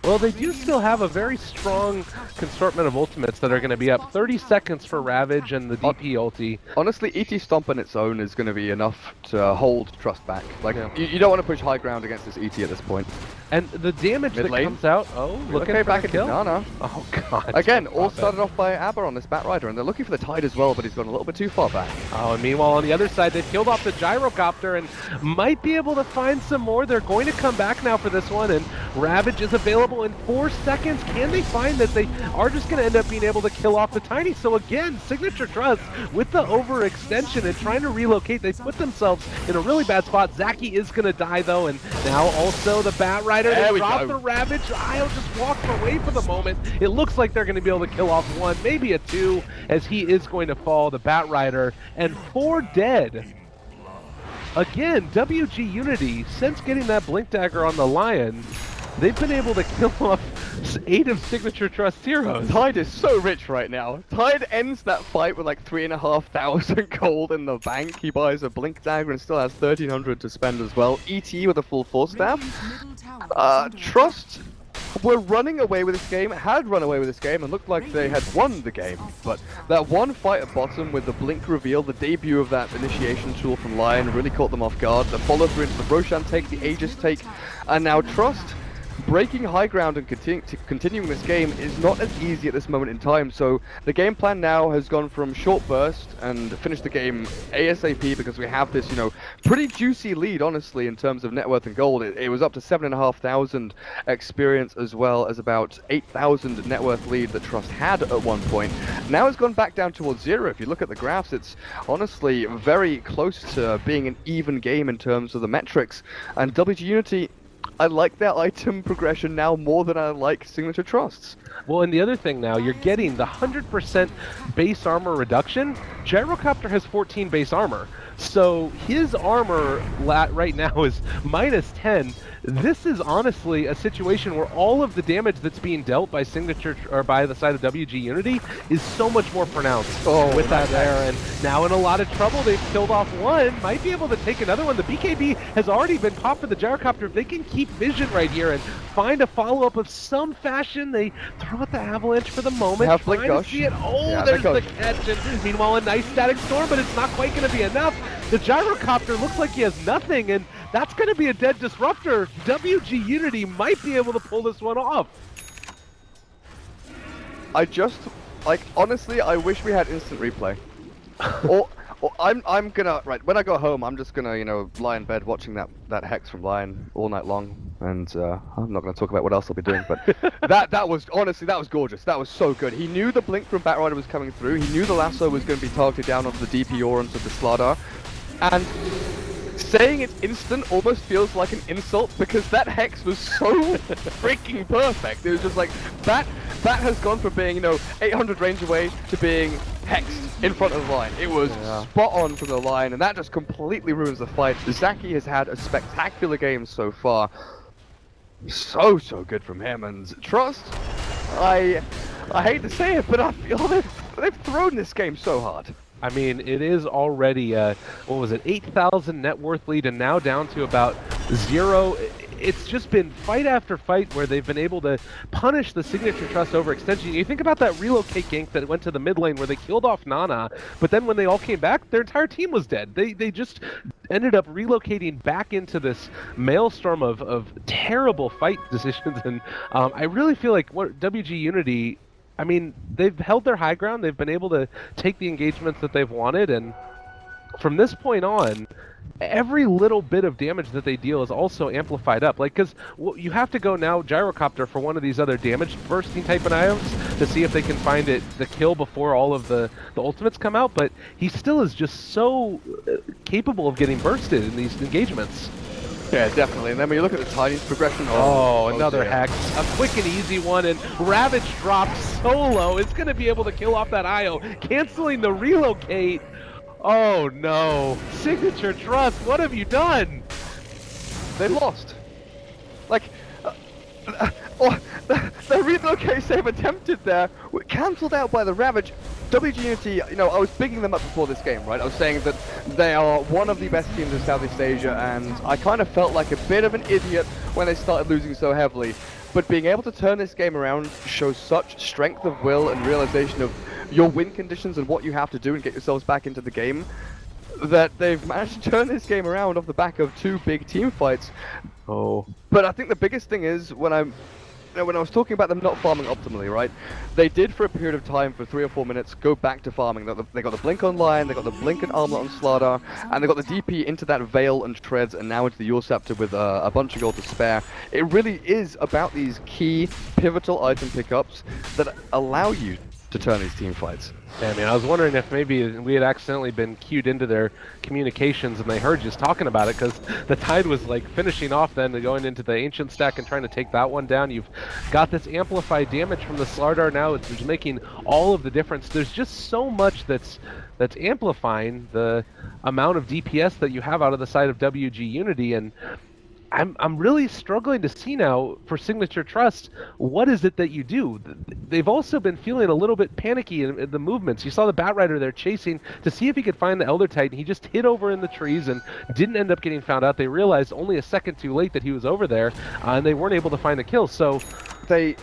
Well, they do still have a very strong assortment of ultimates that are going to be up. 30 seconds for Ravage and the DP ulti. Honestly, ET Stomp on its own is going to be enough to hold Trust back. Like, you don't want to push high ground against this ET at this point. And the damage that comes out... Oh, looking okay, for back the kill. Nana. Oh, God. Again, all started off by Aber on this Batrider, and they're looking for the Tide as well, but he's gone a little bit too far back. Oh, and meanwhile, on the other side, they've killed off the Gyrocopter and might be able to find some more. They're going to come back now for this one, and Ravage is available in 4 seconds. Can they find that they are just going to end up being able to kill off the Tiny? So again, Signature.Trust with the overextension and trying to relocate, they put themselves in a really bad spot. Zaki is going to die though, and now also the Batrider. They drop the Ravage. I'll just walk away for the moment. It looks like they're going to be able to kill off 1, maybe a 2, as he is going to fall, the Batrider, and 4 dead. Again, WG.Unity, since getting that Blink Dagger on the Lion, they've been able to kill off 8 of Signature.Trust heroes. Tide is so rich right now. Tide ends that fight with like 3,500 gold in the bank. He buys a Blink Dagger and still has 1,300 to spend as well. ET with a full Force Staff. Trust were running away with this game, had run away with this game, and looked like they had won the game. But that one fight at bottom with the Blink reveal, the debut of that initiation tool from Lion, really caught them off guard. The follow through into the Roshan take, the Aegis take, and now Trust breaking high ground and continuing this game is not as easy at this moment in time. So the game plan now has gone from short burst and finish the game ASAP because we have this, pretty juicy lead, honestly, in terms of net worth and gold. It was up to 7,500 experience as well as about 8,000 net worth lead that Trust had at one point. Now it's gone back down towards 0. If you look at the graphs, it's honestly very close to being an even game in terms of the metrics. And WG.Unity, I like their item progression now more than I like Signature.Trust's. Well, and the other thing now, you're getting the 100% base armor reduction. Gyrocopter has 14 base armor. So his armor right now is -10. This is honestly a situation where all of the damage that's being dealt by Signature or by the side of WG.Unity is so much more pronounced with that there. And now in a lot of trouble, they've killed off 1, might be able to take another one. The BKB has already been popped for the Gyrocopter. If they can keep vision right here and find a follow-up of some fashion, they throw out the Avalanche for the moment. Trying to see it. Oh, yeah, there's the catch. And meanwhile, a nice Static Storm, but it's not quite going to be enough. The Gyrocopter looks like he has nothing, and that's going to be a dead Disruptor. WG.Unity might be able to pull this one off. Honestly, I wish we had instant replay. Well, I'm gonna when I go home, I'm just gonna lie in bed watching that Hex from Lion all night long, and I'm not gonna talk about what else I'll be doing, but that was honestly that was gorgeous. That was so good. He knew the blink from Batrider was coming through. He knew the lasso was going to be targeted down onto the DP or onto the Slardar, and saying it's instant almost feels like an insult because that Hex was so freaking perfect. It was just like that has gone from being 800 range away to being hexed in front of the line. It was spot on from the line, and that just completely ruins the fight. Zaki has had a spectacular game so far. So good from him, and Trust, I hate to say it, but I feel they've thrown this game so hard. I mean, it is already, what was it, 8,000 net worth lead, and now down to about 0. It's just been fight after fight where they've been able to punish the Signature.Trust overextension. You think about that relocate gank that went to the mid lane where they killed off Nana, but then when they all came back, their entire team was dead. They just ended up relocating back into this maelstrom of terrible fight decisions, and I really feel like what WG.Unity, I mean, they've held their high ground. They've been able to take the engagements that they've wanted, and from this point on, every little bit of damage that they deal is also amplified up. Like, because you have to go now Gyrocopter for one of these other damage bursting type of items to see if they can find the kill before all of the ultimates come out, but he still is just so capable of getting bursted in these engagements. Yeah, definitely. And then when you look at the Tiny's progression... another Hex. A quick and easy one, and Ravage dropped solo. It's going to be able to kill off that IO, canceling the relocate. Oh no. Signature.Trust, what have you done? They've lost. Like, the relocate save attempted there, cancelled out by the Ravage. WG.Unity, I was bigging them up before this game, right? I was saying that they are one of the best teams in Southeast Asia, and I kind of felt like a bit of an idiot when they started losing so heavily. But being able to turn this game around shows such strength of will and realization of your win conditions and what you have to do and get yourselves back into the game, that they've managed to turn this game around off the back of 2 big team fights. But I think the biggest thing is when I was talking about them not farming optimally, right? They did for a period of time, for 3 or 4 minutes, go back to farming. They got the blink online, they got the blink and armor on Slardar, and they got the DP into that Veil and Treads, and now into the Yule Scepter with a bunch of gold to spare. It really is about these key, pivotal item pickups that allow you to turn these team fights. Yeah, I mean, I was wondering if maybe we had accidentally been cued into their communications and they heard just talking about it, because the Tide was like finishing off then going into the Ancient stack and trying to take that one down. You've got this amplified damage from the Slardar now. It's making all of the difference. There's just so much that's amplifying the amount of DPS that you have out of the side of WG.Unity, and I'm really struggling to see now for Signature.Trust, what is it that you do? They've also been feeling a little bit panicky in the movements. You saw the Batrider there chasing to see if he could find the Elder Titan. He just hid over in the trees and didn't end up getting found out. They realized only a second too late that he was over there, and they weren't able to find a kill. So they've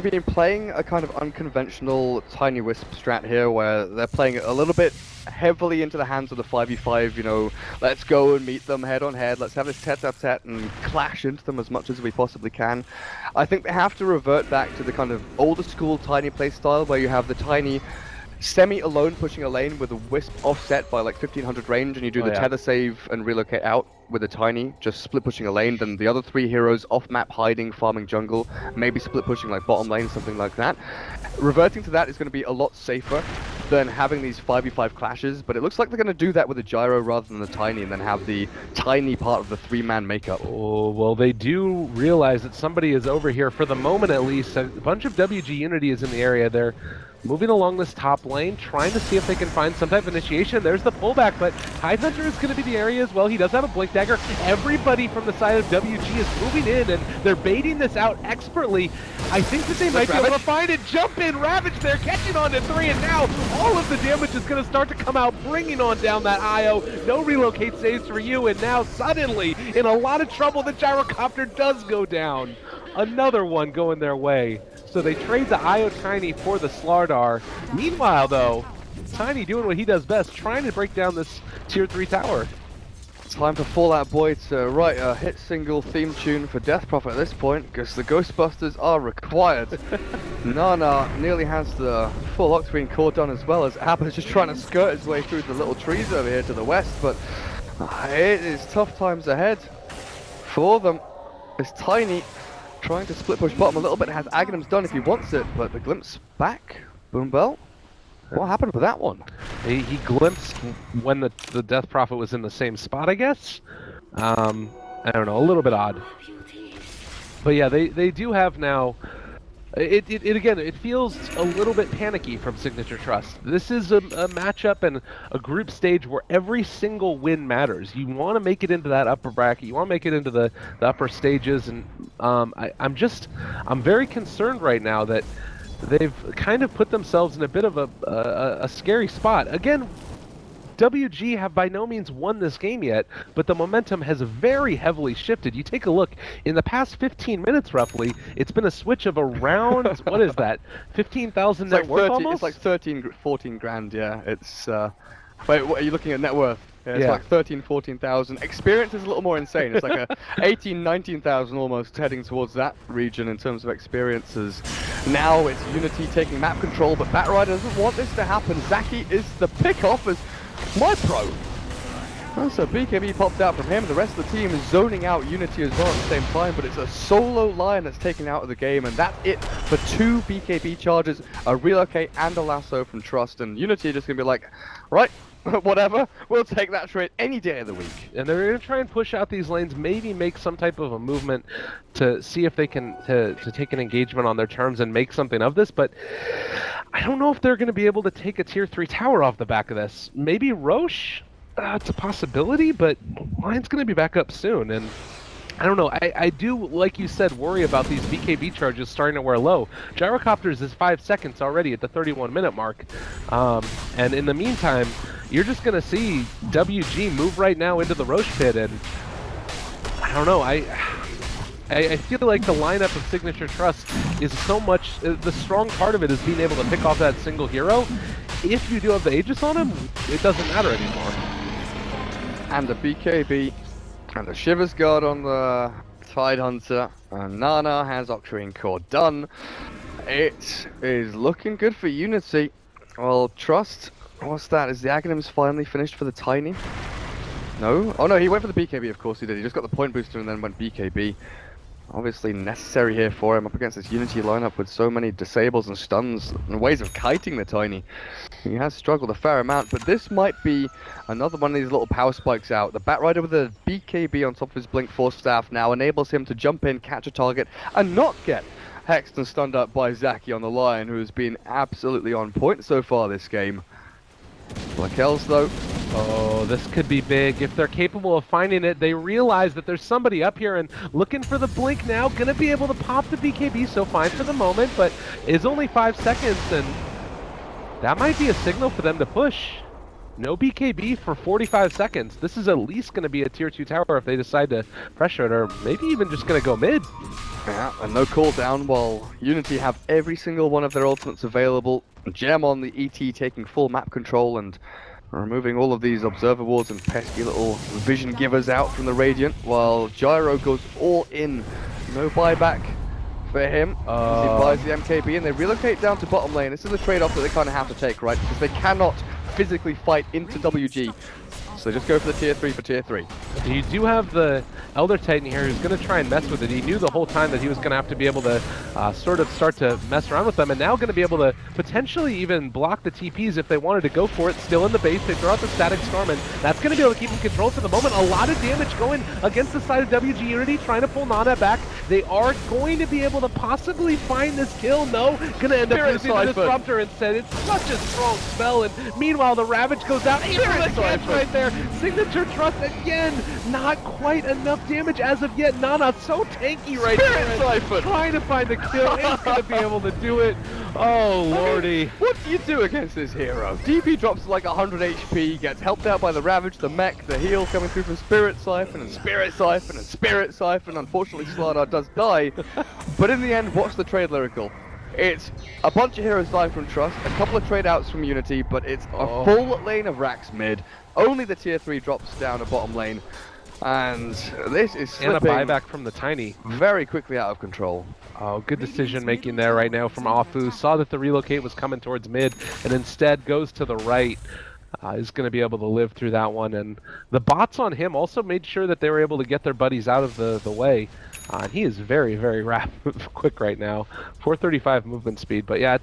been playing a kind of unconventional Tiny Wisp strat here, where they're playing a little bit heavily into the hands of the 5v5, let's go and meet them head on head, let's have this tete-a-tete and clash into them as much as we possibly can. I think they have to revert back to the kind of older school Tiny play style, where you have the Tiny semi-alone pushing a lane with a Wisp offset by like 1500 range, and you do the tether save and relocate out with a Tiny, just split pushing a lane, then the other 3 heroes off-map hiding, farming jungle, maybe split pushing like bottom lane, something like that. Reverting to that is going to be a lot safer than having these 5v5 clashes, but it looks like they're going to do that with a Gyro rather than the Tiny, and then have the Tiny part of the 3-man makeup. Oh, well, they do realize that somebody is over here, for the moment at least. A bunch of WG.Unity is in the area. They're moving along this top lane, trying to see if they can find some type of initiation. There's the pullback, but Tidehunter is going to be the area as well. He does have a Blink Dagger. Everybody from the side of WG is moving in, and they're baiting this out expertly. I think that they might be able to find it. Jump in, Ravage there, catching on to 3, and now all of the damage is going to start to come out, bringing on down that IO. No relocate saves for you, and now suddenly, in a lot of trouble, the Gyrocopter does go down. Another one going their way. So they trade the IO Tiny for the Slardar. Meanwhile, though, Tiny doing what he does best, trying to break down this tier 3 tower. Time for Fallout Boy to write a hit single theme tune for Death Prophet at this point, because the Ghostbusters are required. Nana nearly has the full Octarine core done, as well as Abba's just trying to skirt his way through the little trees over here to the west, but it is tough times ahead for them. It's Tiny trying to split push bottom a little bit, has Aghanim's done if he wants it, but the glimpse back, Boombell. What happened with that one? He glimpsed when the Death Prophet was in the same spot, I guess. I don't know, a little bit odd. But yeah, they do have now. It feels a little bit panicky from Signature.Trust. This is a matchup and a group stage where every single win matters. You want to make it into that upper bracket. You want to make it into the upper stages, and I'm very concerned right now that they've kind of put themselves in a bit of a scary spot. Again, WG have by no means won this game yet, but the momentum has very heavily shifted. You take a look, in the past 15 minutes roughly, it's been a switch of around, what is that, 15,000 net worth almost? It's like 13, 14 grand, yeah. It's, wait, what, are you looking at net worth? Yeah, it's like 13, 14,000. Experience is a little more insane. It's like a 18, 19,000 almost, heading towards that region in terms of experiences. Now it's Unity taking map control, but Batrider doesn't want this to happen. Zaki is the pick-off as my pro. Oh, so BKB popped out from him. The rest of the team is zoning out Unity as well at the same time, but it's a solo Lion that's taken out of the game, and that's it for 2 BKB charges, a relocate and a lasso from Trust, and Unity are just going to be like, right, whatever, we'll take that trade any day of the week. And they're going to try and push out these lanes, maybe make some type of a movement to see if they can to take an engagement on their terms and make something of this, but I don't know if they're going to be able to take a tier 3 tower off the back of this. Maybe Roche? It's a possibility, but Lion's going to be back up soon, and I don't know. I do, like you said, worry about these BKB charges starting to wear low. Gyrocopters is 5 seconds already at the 31-minute mark, and in the meantime, you're just going to see WG move right now into the Roche pit, and I don't know. I feel like the lineup of Signature.Trust is so much, the strong part of it is being able to pick off that single hero. If you do have the Aegis on him, it doesn't matter anymore. And the BKB, and the Shivers Guard on the Tidehunter, and Nana has Octarine Core done. It is looking good for Unity. Well, Trust, what's that? Is the Aghanims finally finished for the Tiny? No? Oh no, he went for the BKB, of course he did. He just got the point booster and then went BKB. Obviously necessary here for him up against this Unity lineup with so many disables and stuns and ways of kiting the Tiny. He has struggled a fair amount, but this might be another one of these little power spikes out. The Batrider with a BKB on top of his Blink Force Staff now enables him to jump in, catch a target, and not get hexed and stunned up by Zaki on the Lion, who has been absolutely on point so far this game. Black Elves though. Oh, this could be big. If they're capable of finding it, they realize that there's somebody up here and looking for the blink now. Gonna be able to pop the BKB, so fine for the moment, but it's only 5 seconds, and that might be a signal for them to push. No BKB for 45 seconds. This is at least going to be a tier 2 tower if they decide to pressure it, or maybe even just going to go mid. Yeah, and no cooldown while Unity have every single one of their ultimates available. Gem on the ET taking full map control and removing all of these observer wards and pesky little vision givers out from the Radiant, while Gyro goes all in. No buyback for him. He buys the MKB and they relocate down to bottom lane. This is a trade-off that they kind of have to take, right? Because they cannot physically fight into WG. So just go for the tier 3 for tier 3. You do have the Elder Titan here who's going to try and mess with it. He knew the whole time that he was going to have to be able to sort of start to mess around with them, and now going to be able to potentially even block the TPs if they wanted to go for it. Still in the base, they throw out the Static Storm, and that's going to be able to keep him controlled for the moment. A lot of damage going against the side of WG.Unity, trying to pull Nana back. They are going to be able to possibly find this kill. No, going to end up losing the Disruptor instead. It's such a strong spell, and meanwhile the Ravage goes out. Spirit catch right there. Signature.Trust again, not quite enough damage as of yet. Nana so tanky right there, trying to find the kill. Is going to be able to do it. Oh lordy! What do you do against this hero? DP drops to like 100 HP, gets helped out by the Ravage, the mech, the heal coming through from Spirit Siphon and Spirit Siphon and Spirit Siphon. Unfortunately, Slardar does die, but in the end, what's the trade lyrical? It's a bunch of heroes dying from Trust, a couple of trade outs from Unity, but it's a full lane of racks mid. Only the tier 3 drops down a bottom lane. And this is slipping And a buyback from the Tiny. very quickly out of control. Oh, good decision making there right now from Afu. Saw that the relocate was coming towards mid and instead goes to the right. Is going to be able to live through that one. And the bots on him also made sure that they were able to get their buddies out of the way. And he is very, very quick right now. 435 movement speed. But yeah,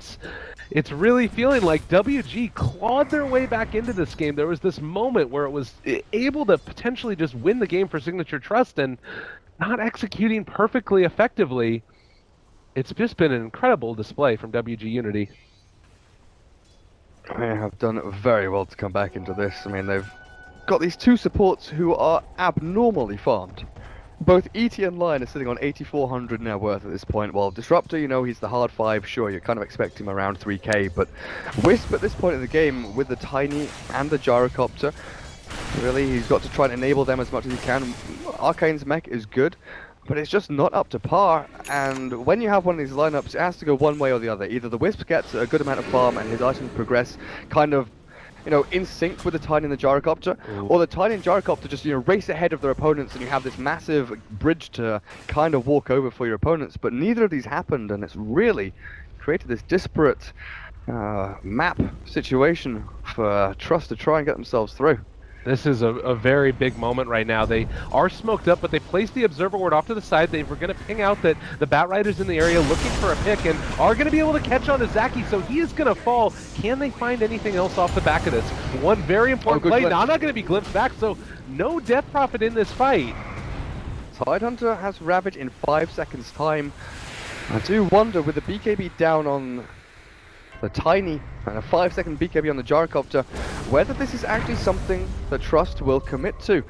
it's really feeling like WG clawed their way back into this game. There was this moment where it was able to potentially just win the game for Signature.Trust and not executing perfectly effectively. It's just been an incredible display from WG.Unity. They have done very well to come back into this. I mean, they've got these two supports who are abnormally farmed. Both ET and Lion are sitting on 8,400 net worth at this point, while Disruptor, you know, he's the hard 5, sure, you're kind of expecting him around 3k, but Wisp at this point in the game, with the Tiny and the Gyrocopter, really, he's got to try and enable them as much as he can. Arcane's mech is good, but it's just not up to par, and when you have one of these lineups, it has to go one way or the other. Either the Wisp gets a good amount of farm and his items progress kind of, you know, in sync with the Tiny and the Gyrocopter, or the Tiny and Gyrocopter just, you know, race ahead of their opponents and you have this massive bridge to kind of walk over for your opponents, but neither of these happened, and it's really created this disparate map situation for Trust to try and get themselves through. This is a very big moment right now. They are smoked up, but they placed the observer ward off to the side. They were going to ping out that the Bat Rider's in the area looking for a pick and are going to be able to catch on to Zaki, so he is going to fall. Can they find anything else off the back of this? One very important play. Now not going to be glimpsed back, so no death profit in this fight. Tidehunter has Ravage in 5 seconds time. I do wonder, with the BKB down on the Tiny and a 5-second BKB on the Gyrocopter, whether this is actually something that Trust will commit to.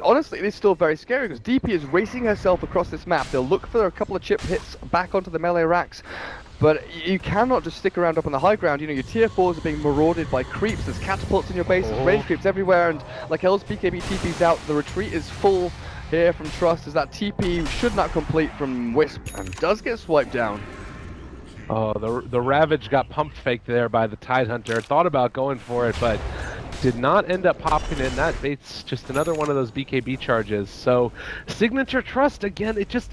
Honestly, it is still very scary because DP is racing herself across this map. They'll look for a couple of chip hits back onto the melee racks, but you cannot just stick around up on the high ground. You know, your tier 4s are being marauded by creeps. There's catapults in your base, there's range creeps everywhere, and like L's BKB TP's out, the retreat is full here from Trust as that TP should not complete from Wisp and does get swiped down. Oh, the Ravage got pump faked there by the Tidehunter. Thought about going for it, but did not end up popping in. That bait's just another one of those BKB charges. So Signature.Trust, again, it just,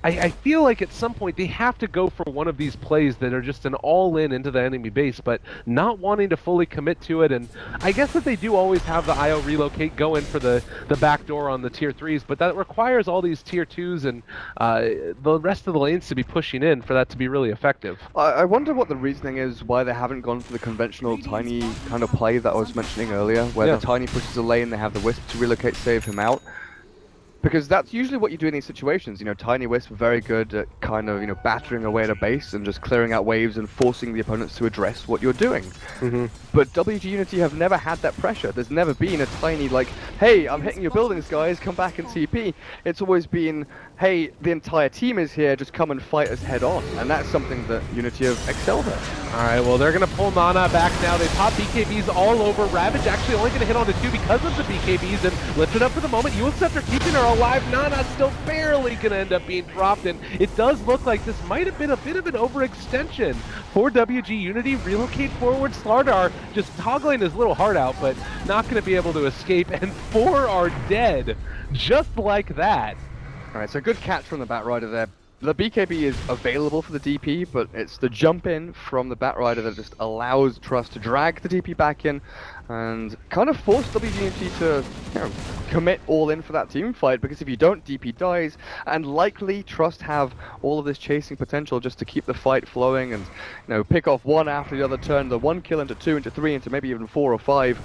I feel like at some point they have to go for one of these plays that are just an all-in into the enemy base, but not wanting to fully commit to it. And I guess that they do always have the IO relocate go in for the back door on the tier 3s, but that requires all these tier 2s and the rest of the lanes to be pushing in for that to be really effective. I wonder what the reasoning is why they haven't gone for the conventional Tiny kind of play that I was mentioning earlier, where the Tiny pushes a lane, they have the Wisp to relocate, save him out. Because that's usually what you do in these situations. You know, Tiny Wisp are very good at kind of, you know, battering away at a base and just clearing out waves and forcing the opponents to address what you're doing. But WG.Unity have never had that pressure. There's never been a Tiny like, hey, I'm hitting your buildings, guys, come back and CP. It's always been, hey, the entire team is here, just come and fight us head on. And that's something that Unity have excelled at. Alright, well, they're going to pull Nana back now. They pop BKBs all over. Ravage actually only going to hit onto 2 because of the BKBs and lift it up for the moment. US Scepter keeping her alive. Nana still barely going to end up being dropped, and it does look like this might have been a bit of an overextension for WG.Unity. Relocate forward. Slardar just toggling his little heart out, but not going to be able to escape, and 4 are dead. Just like that. Alright, so good catch from the Bat Rider there. The BKB is available for the DP, but it's the jump in from the Bat Rider that just allows Trust to drag the DP back in and kind of force WG.Unity to, you know, commit all in for that team fight, because if you don't, DP dies, and likely Trust have all of this chasing potential just to keep the fight flowing and, you know, pick off one after the other, turn the 1 kill into 2, into 3, into maybe even 4 or 5.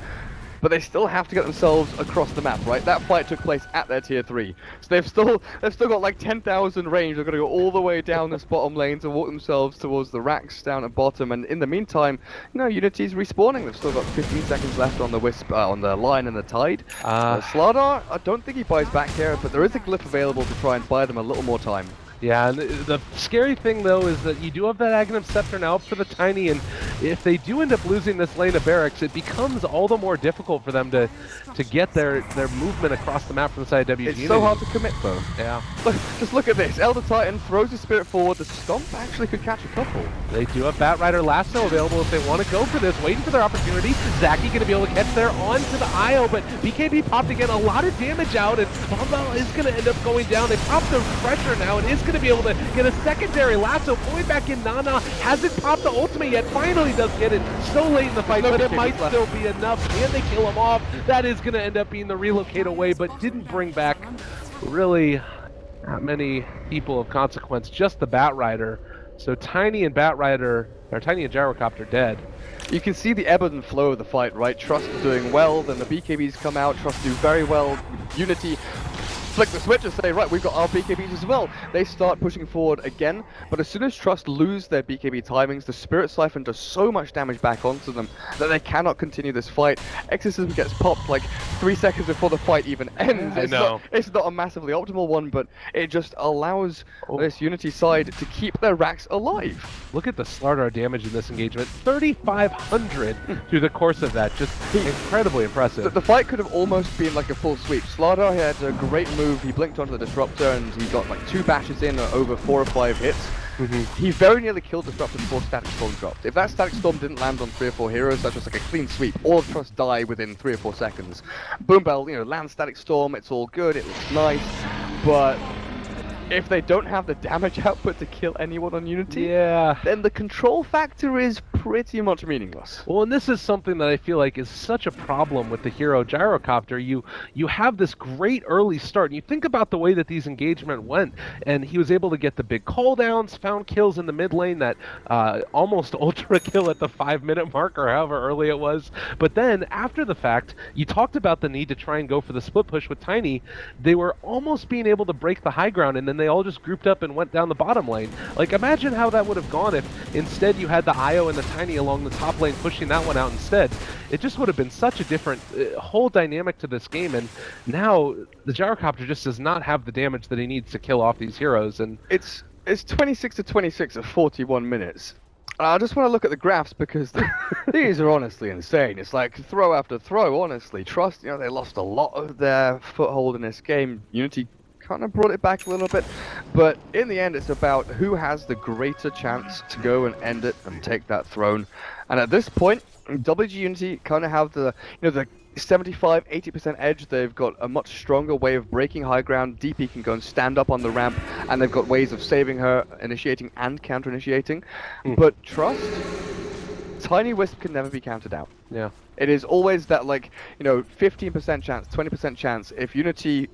But they still have to get themselves across the map, right? That fight took place at their tier 3. So they've still got like 10,000 range. They're going to go all the way down this bottom lane to walk themselves towards the racks down at bottom. And in the meantime, you know, Unity's respawning. They've still got 15 seconds left on the Wisp, on the Lion and the Tide. Slardar, I don't think he buys back here, but there is a glyph available to try and buy them a little more time. Yeah, and the scary thing though is that you do have that Aghanim Scepter now up for the Tiny, and if they do end up losing this lane of barracks, it becomes all the more difficult for them to get their movement across the map from the side of WG. It's so hard to commit though. Yeah. Just look at this. Elder Titan throws the Spirit forward. The Stomp actually could catch a couple. They do have Bat Rider Lasso available if they want to go for this, waiting for their opportunity. Zaki going to be able to catch there onto the IO, but BKB popped again, a lot of damage out, and bo1 is going to end up going down. They popped the pressure now and is going to be able to get a secondary Lasso. Pulling back in, Nana hasn't popped the ultimate yet, finally does get it so late in the fight, but it might still be enough. Can they kill him off? That is going to end up being the relocate away, but didn't bring back really not many people of consequence, just the Bat Rider. So Tiny and Bat Rider, or Tiny and Gyrocopter dead. You can see the ebb and flow of the fight, right? Trust doing well, then the BKBs come out, Trust do very well, Unity flick the switch and say, right, we've got our BKBs as well. They start pushing forward again, but as soon as Trust lose their BKB timings, the Spirit Siphon does so much damage back onto them that they cannot continue this fight. Exorcism gets popped like 3 seconds before the fight even ends. It's not a massively optimal one, but it just allows this Unity side to keep their racks alive. Look at the Slardar damage in this engagement, 3,500 through the course of that, just incredibly impressive. The fight could have almost been like a full sweep. Slardar had a great move. He blinked onto the Disruptor and he got like 2 bashes in over 4 or 5 hits. He very nearly killed Disruptor before Static Storm dropped. If that Static Storm didn't land on 3 or 4 heroes, that's just like a clean sweep. All of Trust die within 3 or 4 seconds. bo1, lands Static Storm, it's all good, it looks nice, but if they don't have the damage output to kill anyone on Unity, then the control factor is pretty much meaningless. Well, and this is something that I feel like is such a problem with the hero Gyrocopter. You have this great early start, and you think about the way that these engagement went, and he was able to get the big cooldowns, found kills in the mid lane that almost ultra kill at the 5-minute mark or however early it was. But then after the fact, you talked about the need to try and go for the split push with Tiny. They were almost being able to break the high ground, and then they all just grouped up and went down the bottom lane. Like, imagine how that would have gone if instead you had the IO and the Tiny along the top lane pushing that one out instead. It just would have been such a different whole dynamic to this game, and now the Gyrocopter just does not have the damage that he needs to kill off these heroes. And it's 26-26 at 41 minutes. I just want to look at the graphs because these are honestly insane. It's like throw after throw, honestly. Trust, they lost a lot of their foothold in this game. Unity kind of brought it back a little bit, but in the end it's about who has the greater chance to go and end it and take that throne. And at this point, WG.Unity kind of have the 75-80% edge. They've got a much stronger way of breaking high ground. DP can go and stand up on the ramp, and they've got ways of saving her, initiating and counter initiating. But Trust, Tiny Wisp can never be counted out. Yeah, it is always that 15% chance, 20% chance. If Unity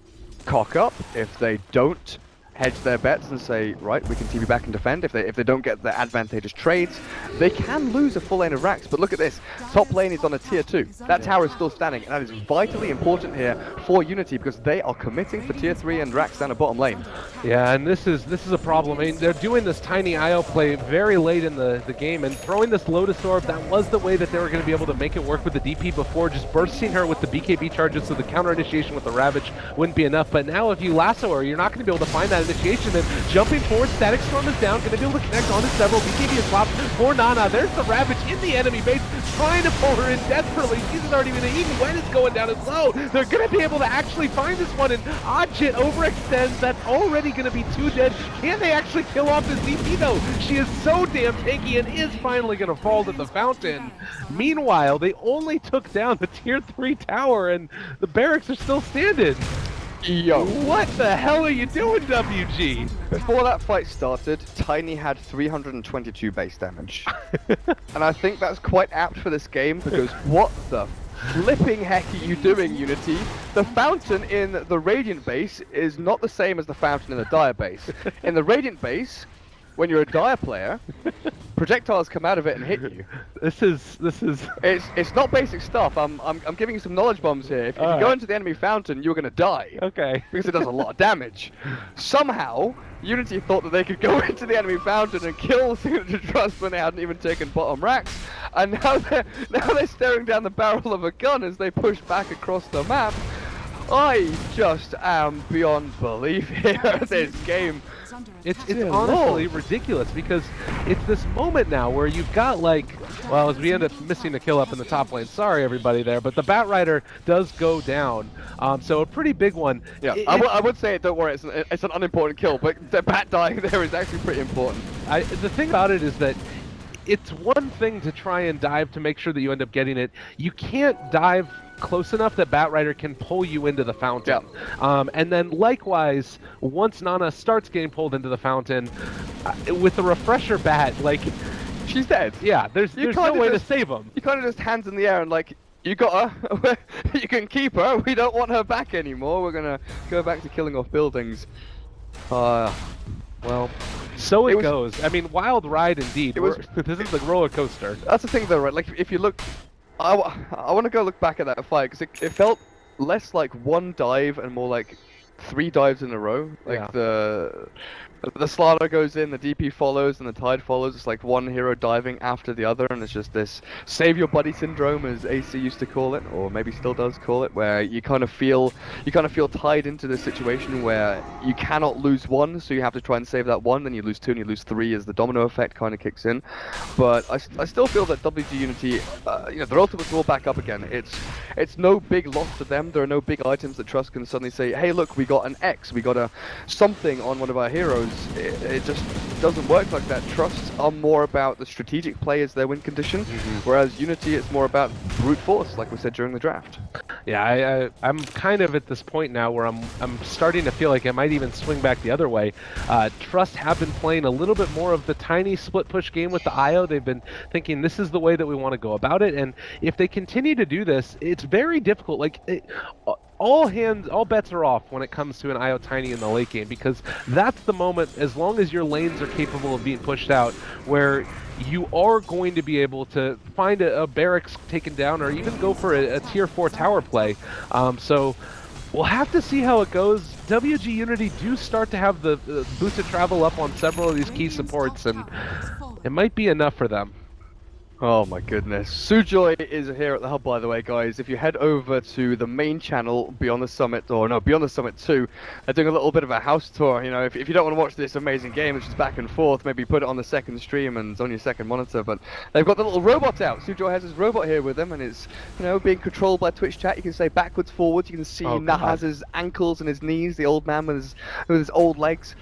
cock up, if they don't hedge their bets and say, right, we can TP back and defend, if they don't get the advantageous trades, they can lose a full lane of racks. But look at this, top lane is on a tier 2. That tower is still standing, and that is vitally important here for Unity because they are committing for tier 3 and racks down the bottom lane. Yeah, and this is a problem. I mean, they're doing this Tiny IO play very late in the game, and throwing this Lotus Orb, that was the way that they were going to be able to make it work with the DP before, just bursting her with the BKB charges so the counter initiation with the Ravage wouldn't be enough. But now if you lasso her, you're not going to be able to find that initiation, and jumping forward, Static Storm is down, going to be able to connect onto several. BKB is swapped for Nana. There's the Ravage in the enemy base, trying to pull her in desperately. She's already been even when it's going down as low. They're going to be able to actually find this one, and Oddjit overextends. That's already going to be 2 dead. Can they actually kill off this DP though? She is so damn tanky and is finally going to fall to the fountain. Meanwhile, they only took down the tier 3 tower, and the barracks are still standing. Yo, what the hell are you doing, WG? Before that fight started, Tiny had 322 base damage. And I think that's quite apt for this game because what the flipping heck are you doing, Unity? The fountain in the Radiant base is not the same as the fountain in the Dire base. In the Radiant base, when you're a Dire player, projectiles come out of it and hit you. This is. It's not basic stuff. I'm giving you some knowledge bombs here. If you go into the enemy fountain, you're gonna die. Okay. Because it does a lot of damage. Somehow, Unity thought that they could go into the enemy fountain and kill Signature.Trust when they hadn't even taken bottom racks, and now they're staring down the barrel of a gun as they push back across the map. I just am beyond belief here at this game. Is under It's attack. honestly ridiculous because it's this moment now where you've got like, well, as we end up missing a kill up in the top lane. Sorry everybody there, but the Bat Rider does go down. So a pretty big one. Yeah, I would say, don't worry, it's an unimportant kill, but the Bat dying there is actually pretty important. The thing about it is that it's one thing to try and dive to make sure that you end up getting it. You can't dive close enough that Bat Rider can pull you into the fountain. Yeah. And then likewise, once Nana starts getting pulled into the fountain, with the refresher bat, like, she's dead. Yeah, there's no way to save him. You kind of just hands in the air and like, you got her, you can keep her, we don't want her back anymore, we're gonna go back to killing off buildings. Well, so it goes. I mean, wild ride indeed. This is the roller coaster. That's the thing though, right? Like, if you look, I want to go look back at that fight, because it felt less like one dive and more like 3 dives in a row. Like, yeah. The Slaughter goes in, the DP follows, and the Tide follows. It's like one hero diving after the other, and it's just this save your buddy syndrome, as AC used to call it, or maybe still does call it, where you kind of feel tied into this situation where you cannot lose one, so you have to try and save that one, then you lose 2 and you lose 3 as the domino effect kind of kicks in. But I still feel that WG.Unity, their ultimates are all back up again. It's no big loss to them. There are no big items that Trust can suddenly say, hey look, we got an X, we got a something on one of our heroes. It just doesn't work like that. Trusts are more about the strategic play as their win condition, whereas Unity it's more about brute force, like we said during the draft. Yeah, I'm kind of at this point now where I'm starting to feel like I might even swing back the other way. Trust have been playing a little bit more of the tiny split push game with the IO. They've been thinking this is the way that we want to go about it, and if they continue to do this, it's very difficult. Like, all bets are off when it comes to an IO Tiny in the late game, because that's the moment, as long as your lanes are capable of being pushed out, where you are going to be able to find a barracks taken down or even go for a tier 4 tower play. So we'll have to see how it goes. WG.Unity do start to have the boosted travel up on several of these key supports, and it might be enough for them. Oh my goodness. Sujoy is here at the hub, by the way, guys. If you head over to the main channel, Beyond the Summit, or no, Beyond the Summit 2, they're doing a little bit of a house tour. You know, if you don't want to watch this amazing game, which is back and forth, maybe put it on the second stream and it's on your second monitor. But they've got the little robot out. Sujoy has his robot here with him, and it's, being controlled by Twitch chat. You can say backwards, forwards. You can see Nahaz's ankles and his knees, the old man with his old legs.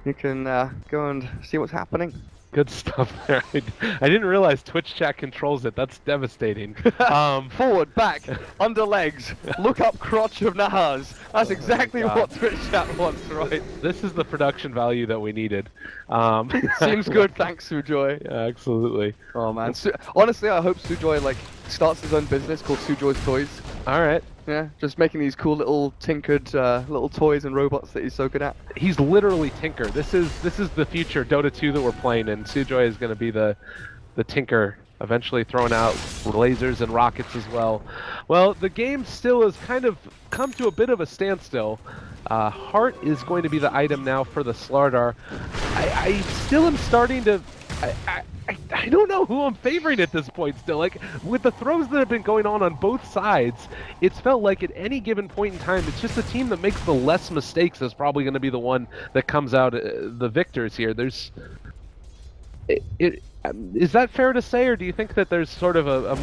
You can go and see what's happening. Good stuff there. I didn't realize Twitch chat controls it. That's devastating. Forward, back, under legs, look up crotch of Nahaz. That's exactly what Twitch chat wants, right? This is the production value that we needed. Seems good, thanks Sujoy. Yeah, absolutely. Oh man, honestly I hope Sujoy starts his own business called Sujoy's Toys. Alright. Yeah, just making these cool little tinkered little toys and robots that he's so good at. He's literally Tinker. This is the future Dota 2 that we're playing, and Sujoy is going to be the Tinker, eventually throwing out lasers and rockets as well. Well, the game still has kind of come to a bit of a standstill. Heart is going to be the item now for the Slardar. I still am starting to... I don't know who I'm favoring at this point still. Like, with the throws that have been going on both sides, it's felt like at any given point in time, it's just the team that makes the less mistakes is probably going to be the one that comes out the victors here. Is that fair to say, or do you think that there's sort of a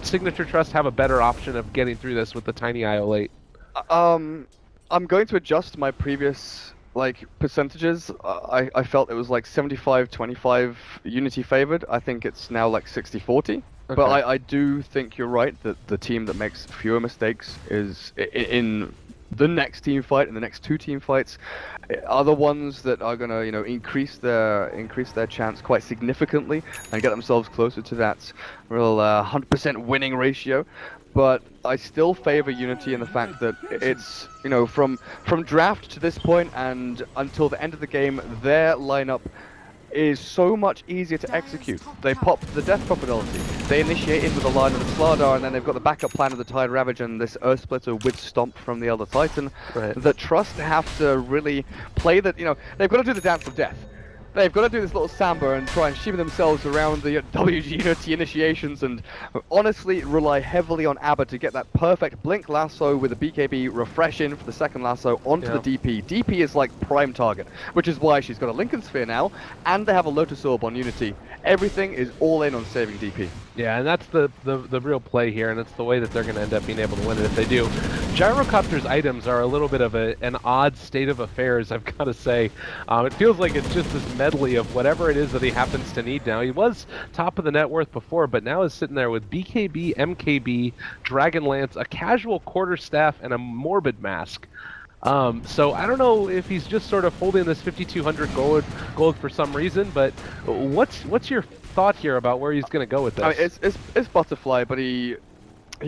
Signature.Trust have a better option of getting through this with the tiny IO late? I'm going to adjust my previous percentages. I felt it was 75-25 Unity favored. I think it's now 60-40. Okay. But I do think you're right that the team that makes fewer mistakes is in the next team fight and the next 2 team fights are the ones that are gonna increase their chance quite significantly and get themselves closer to that real 100% winning ratio. But I still favor Unity in the fact that it's, from draft to this point and until the end of the game, their lineup is so much easier to execute. They pop the death probability. They initiate in with the line of the Slardar, and then they've got the backup plan of the Tide Ravage and this Earth Splitter with Stomp from the Elder Titan. Right. That Trust have to really play that, they've got to do the dance of death. they've got to do this little samba and try and shimmy themselves around the WG.Unity initiations, and honestly rely heavily on ABBA to get that perfect blink lasso with a BKB refresh in for the second lasso onto the DP. DP is like prime target, which is why she's got a Lincoln Sphere now, and they have a Lotus Orb on Unity. Everything is all in on saving DP. Yeah, and that's the real play here, and it's the way that they're going to end up being able to win it if they do. Gyrocopter's items are a little bit of an odd state of affairs, I've got to say. It feels like it's just this medley of whatever it is that he happens to need now. He was top of the net worth before, but now is sitting there with BKB, MKB, Dragonlance, a casual quarterstaff, and a Morbid Mask. So I don't know if he's just sort of holding this 5,200 gold for some reason, but what's your thought here about where he's going to go with this? I mean, it's Butterfly, but he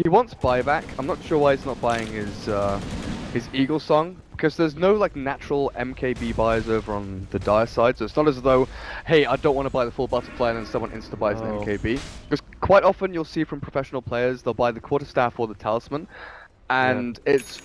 wants buyback. I'm not sure why he's not buying his Eagle Song, because there's no like natural MKB buys over on the Dire side, so it's not as though, hey, I don't want to buy the full Butterfly and then someone insta buys an MKB. Because quite often you'll see from professional players, they'll buy the Quarterstaff or the Talisman, and it's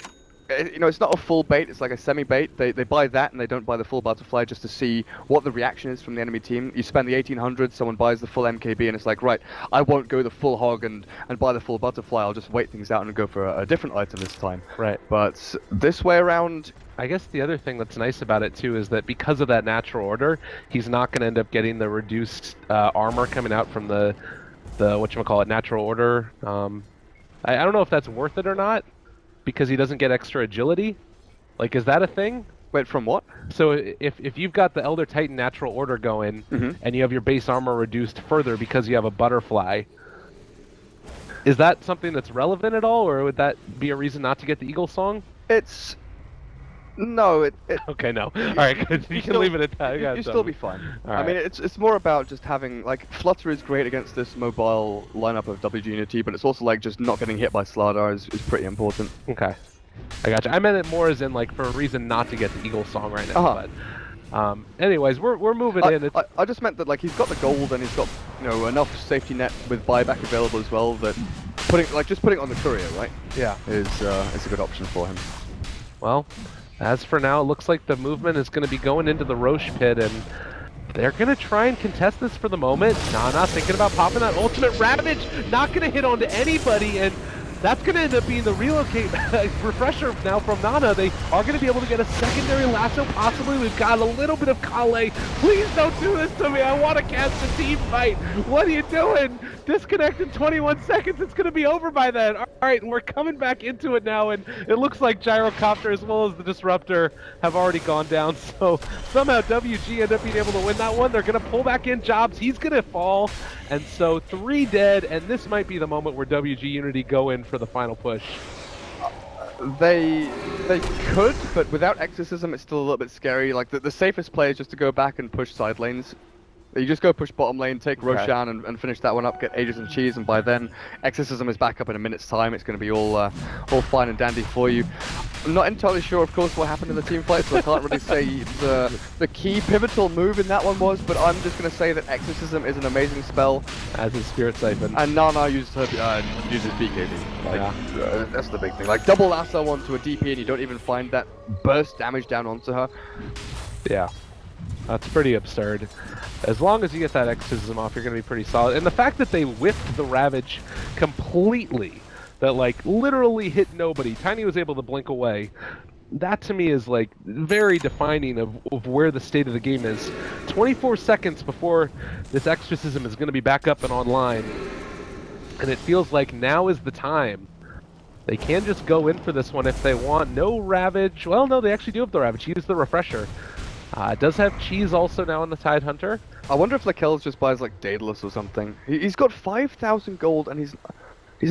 not a full bait, it's like a semi-bait. They buy that and they don't buy the full Butterfly just to see what the reaction is from the enemy team. You spend the 1800, someone buys the full MKB and it's like, right, I won't go the full hog and buy the full Butterfly, I'll just wait things out and go for a different item this time. Right. But this way around... I guess the other thing that's nice about it too is that because of that natural order, he's not going to end up getting the reduced armor coming out from the whatchamacallit, natural order. I don't know if that's worth it or not, because he doesn't get extra agility. Like, is that a thing? Wait, from what? So if you've got the Elder Titan natural order going, and you have your base armor reduced further because you have a Butterfly, is that something that's relevant at all, or would that be a reason not to get the Eagle Song? It's... No, Okay, no. Alright, good. You can leave it at that. You'll still be fine. Right. I mean, it's more about just having, like, Flutter is great against this mobile lineup of WG.Unity, but it's also like just not getting hit by Slardar is pretty important. Okay. I gotcha. I meant it more as in, like, for a reason not to get the Eagle Song right now, but... anyways, we're moving in. I just meant that, like, he's got the gold and he's got, enough safety net with buyback available as well that just putting it on the courier, right? Yeah. Is a good option for him. Well... As for now, it looks like the movement is going to be going into the Roche pit, and they're going to try and contest this for the moment. Nana thinking about popping that ultimate Ravage, not going to hit onto anybody, and that's going to end up being the relocate refresher now from Nana. They are going to be able to get a secondary lasso, possibly. We've got a little bit of Kale. Please don't do this to me. I want to cast a team fight. What are you doing? Disconnect in 21 seconds. It's going to be over by then. All right, and we're coming back into it now, and it looks like Gyrocopter as well as the Disruptor have already gone down. So somehow WG end up being able to win that one. They're going to pull back in Jobs. He's going to fall. And so 3 dead, and this might be the moment where WG.Unity go in for the final push. They could, but without Exorcism, it's still a little bit scary. Like, the safest play is just to go back and push side lanes. You just go push bottom lane, take Roshan and finish that one up, get Aegis and Cheese, and by then, Exorcism is back up in a minute's time. It's going to be all fine and dandy for you. I'm not entirely sure, of course, what happened in the team fight, so I can't really say the key pivotal move in that one was, but I'm just going to say that Exorcism is an amazing spell. As is Spirit Siphon. And Nana uses BKB. Like, that's the big thing. Like, double lasso onto a DP and you don't even find that burst damage down onto her. Yeah. That's pretty absurd. As long as you get that Exorcism off, you're going to be pretty solid. And the fact that they whiffed the Ravage completely, that like literally hit nobody, Tiny was able to blink away, that to me is like very defining of where the state of the game is. 24 seconds before this Exorcism is going to be back up and online. And it feels like now is the time. They can just go in for this one if they want. No Ravage. Well, no, they actually do have the Ravage. Use the Refresher. It does have Cheese also now on the Tidehunter. I wonder if Lakells just buys like Daedalus or something. He's got 5,000 gold and he's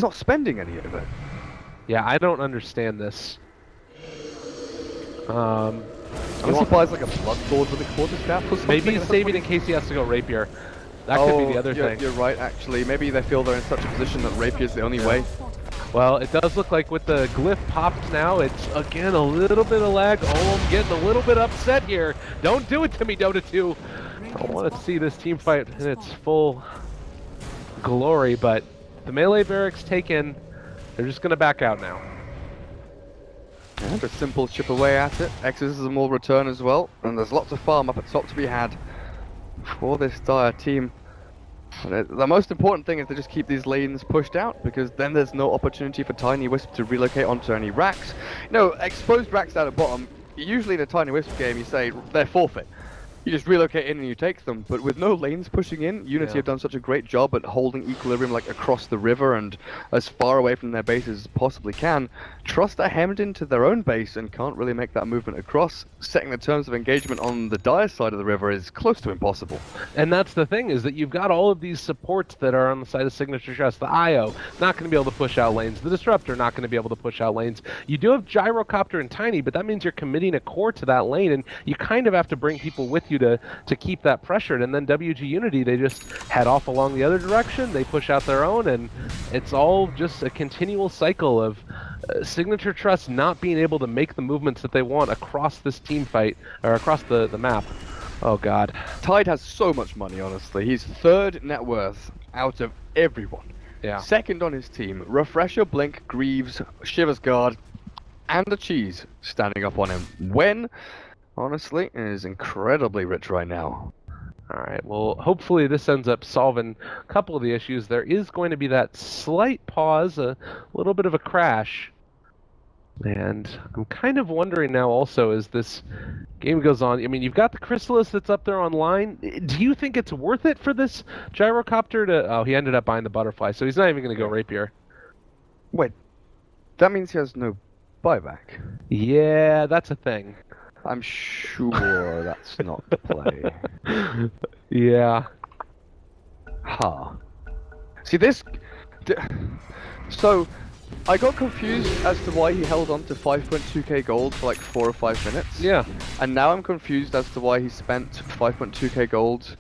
not spending any of it. Yeah, I don't understand this. Unless he buys like a Blood Sword with a Quarterstaff or something. Maybe he's saving in case he has to go Rapier. That could be the other thing. You're right, actually. Maybe they feel they're in such a position that Rapier's the only way. Well, it does look like with the glyph popped now, it's again a little bit of lag. Oh, I'm getting a little bit upset here. Don't do it to me, Dota 2. I want to see this team fight in its full glory, but the melee barracks taken, they're just going to back out now. And a simple chip away at it. Exorcism will return as well, and there's lots of farm up at top to be had. for this Dire team. The most important thing is to just keep these lanes pushed out, because then there's no opportunity for Tiny Wisp to relocate onto any racks. Exposed racks out at bottom, usually in a Tiny Wisp game you say they're forfeit. You just relocate in and you take them, but with no lanes pushing in, Unity have done such a great job at holding equilibrium like across the river and as far away from their base as possibly can. Trust are hemmed into their own base and can't really make that movement across. Setting the terms of engagement on the Dire side of the river is close to impossible. And that's the thing, is that you've got all of these supports that are on the side of Signature.Trust. The IO, not going to be able to push out lanes. The Disruptor, not going to be able to push out lanes. You do have Gyrocopter and Tiny, but that means you're committing a core to that lane, and you kind of have to bring people with you to keep that pressured. And then WG.Unity, they just head off along the other direction, they push out their own, and it's all just a continual cycle of Signature.Trust not being able to make the movements that they want across this team fight, or across the map. Oh god. Tide has so much money, honestly. He's third net worth out of everyone. Yeah. Second on his team, Refresher, Blink, Greaves, Shivers Guard, and the Cheese standing up on him. When, honestly, is incredibly rich right now. Alright, well, hopefully this ends up solving a couple of the issues. There is going to be that slight pause, a little bit of a crash. And I'm kind of wondering now also, as this game goes on, I mean, you've got the Chrysalis that's up there online. Do you think it's worth it for this Gyrocopter to... Oh, he ended up buying the Butterfly, so he's not even going to go Rapier. Wait, that means he has no buyback. Yeah, that's a thing. I'm sure that's not the play. Yeah. Huh. See, So, I got confused as to why he held on to 5.2k gold for like 4 or 5 minutes. Yeah. And now I'm confused as to why he spent 5.2k gold.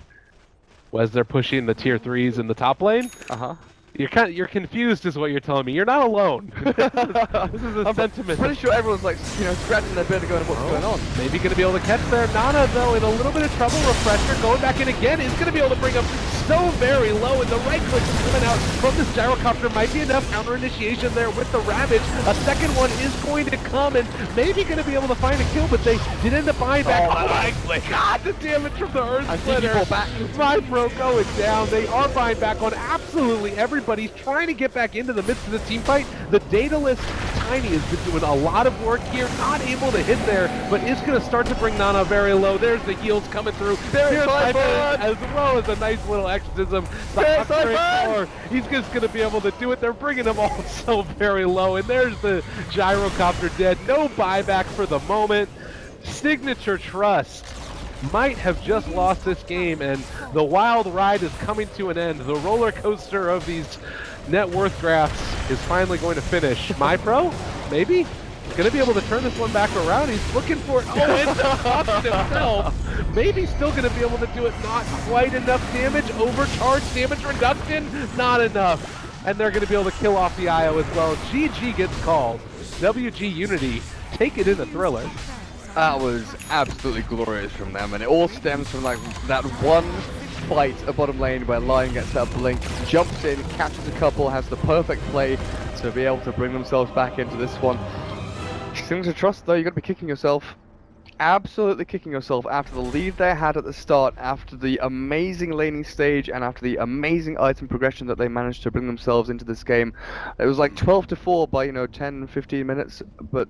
Was they're pushing the tier 3s in the top lane? Uh-huh. You're confused is what you're telling me. You're not alone. This is a sentiment. I'm pretty sure everyone's like, scratching their beard and going, what's going on? Maybe going to be able to catch there. Nana, though, in a little bit of trouble. Refresher going back in again is going to be able to bring him so very low, and the right click is coming out from this Gyrocopter. Might be enough counter initiation there with the Ravage. A second one is going to come, and maybe going to be able to find a kill, but they did end up buying back. Oh my god, the damage from the Earth Splitter. My bro going down. They are buying back on absolutely everybody. Trying to get back into the midst of the team fight. The Daedalus Tiny has been doing a lot of work here, not able to hit there, but is going to start to bring Nana very low. There's the heals coming through. There's Typhon, as well as a nice little exorcism. He's just going to be able to do it. They're bringing him all so very low, and there's the Gyrocopter dead. No buyback for the moment. Signature.Trust might have just lost this game, and the wild ride is coming to an end. The roller coaster of these net worth graphs is finally going to finish. My pro? Maybe? Going to be able to turn this one back around. He's looking for it. Oh, it's the himself. Maybe still going to be able to do it. Not quite enough damage. Overcharged damage reduction. Not enough. And they're going to be able to kill off the IO as well. GG gets called. WG.Unity take it in a thriller. That was absolutely glorious from them, and it all stems from like that one fight at bottom lane where Lion gets that blink, jumps in, catches a couple, has the perfect play to be able to bring themselves back into this one. Signature.Trust though, you got to be kicking yourself. Absolutely kicking yourself after the lead they had at the start, after the amazing laning stage, and after the amazing item progression that they managed to bring themselves into this game. It was like 12-4 by 10-15 minutes, but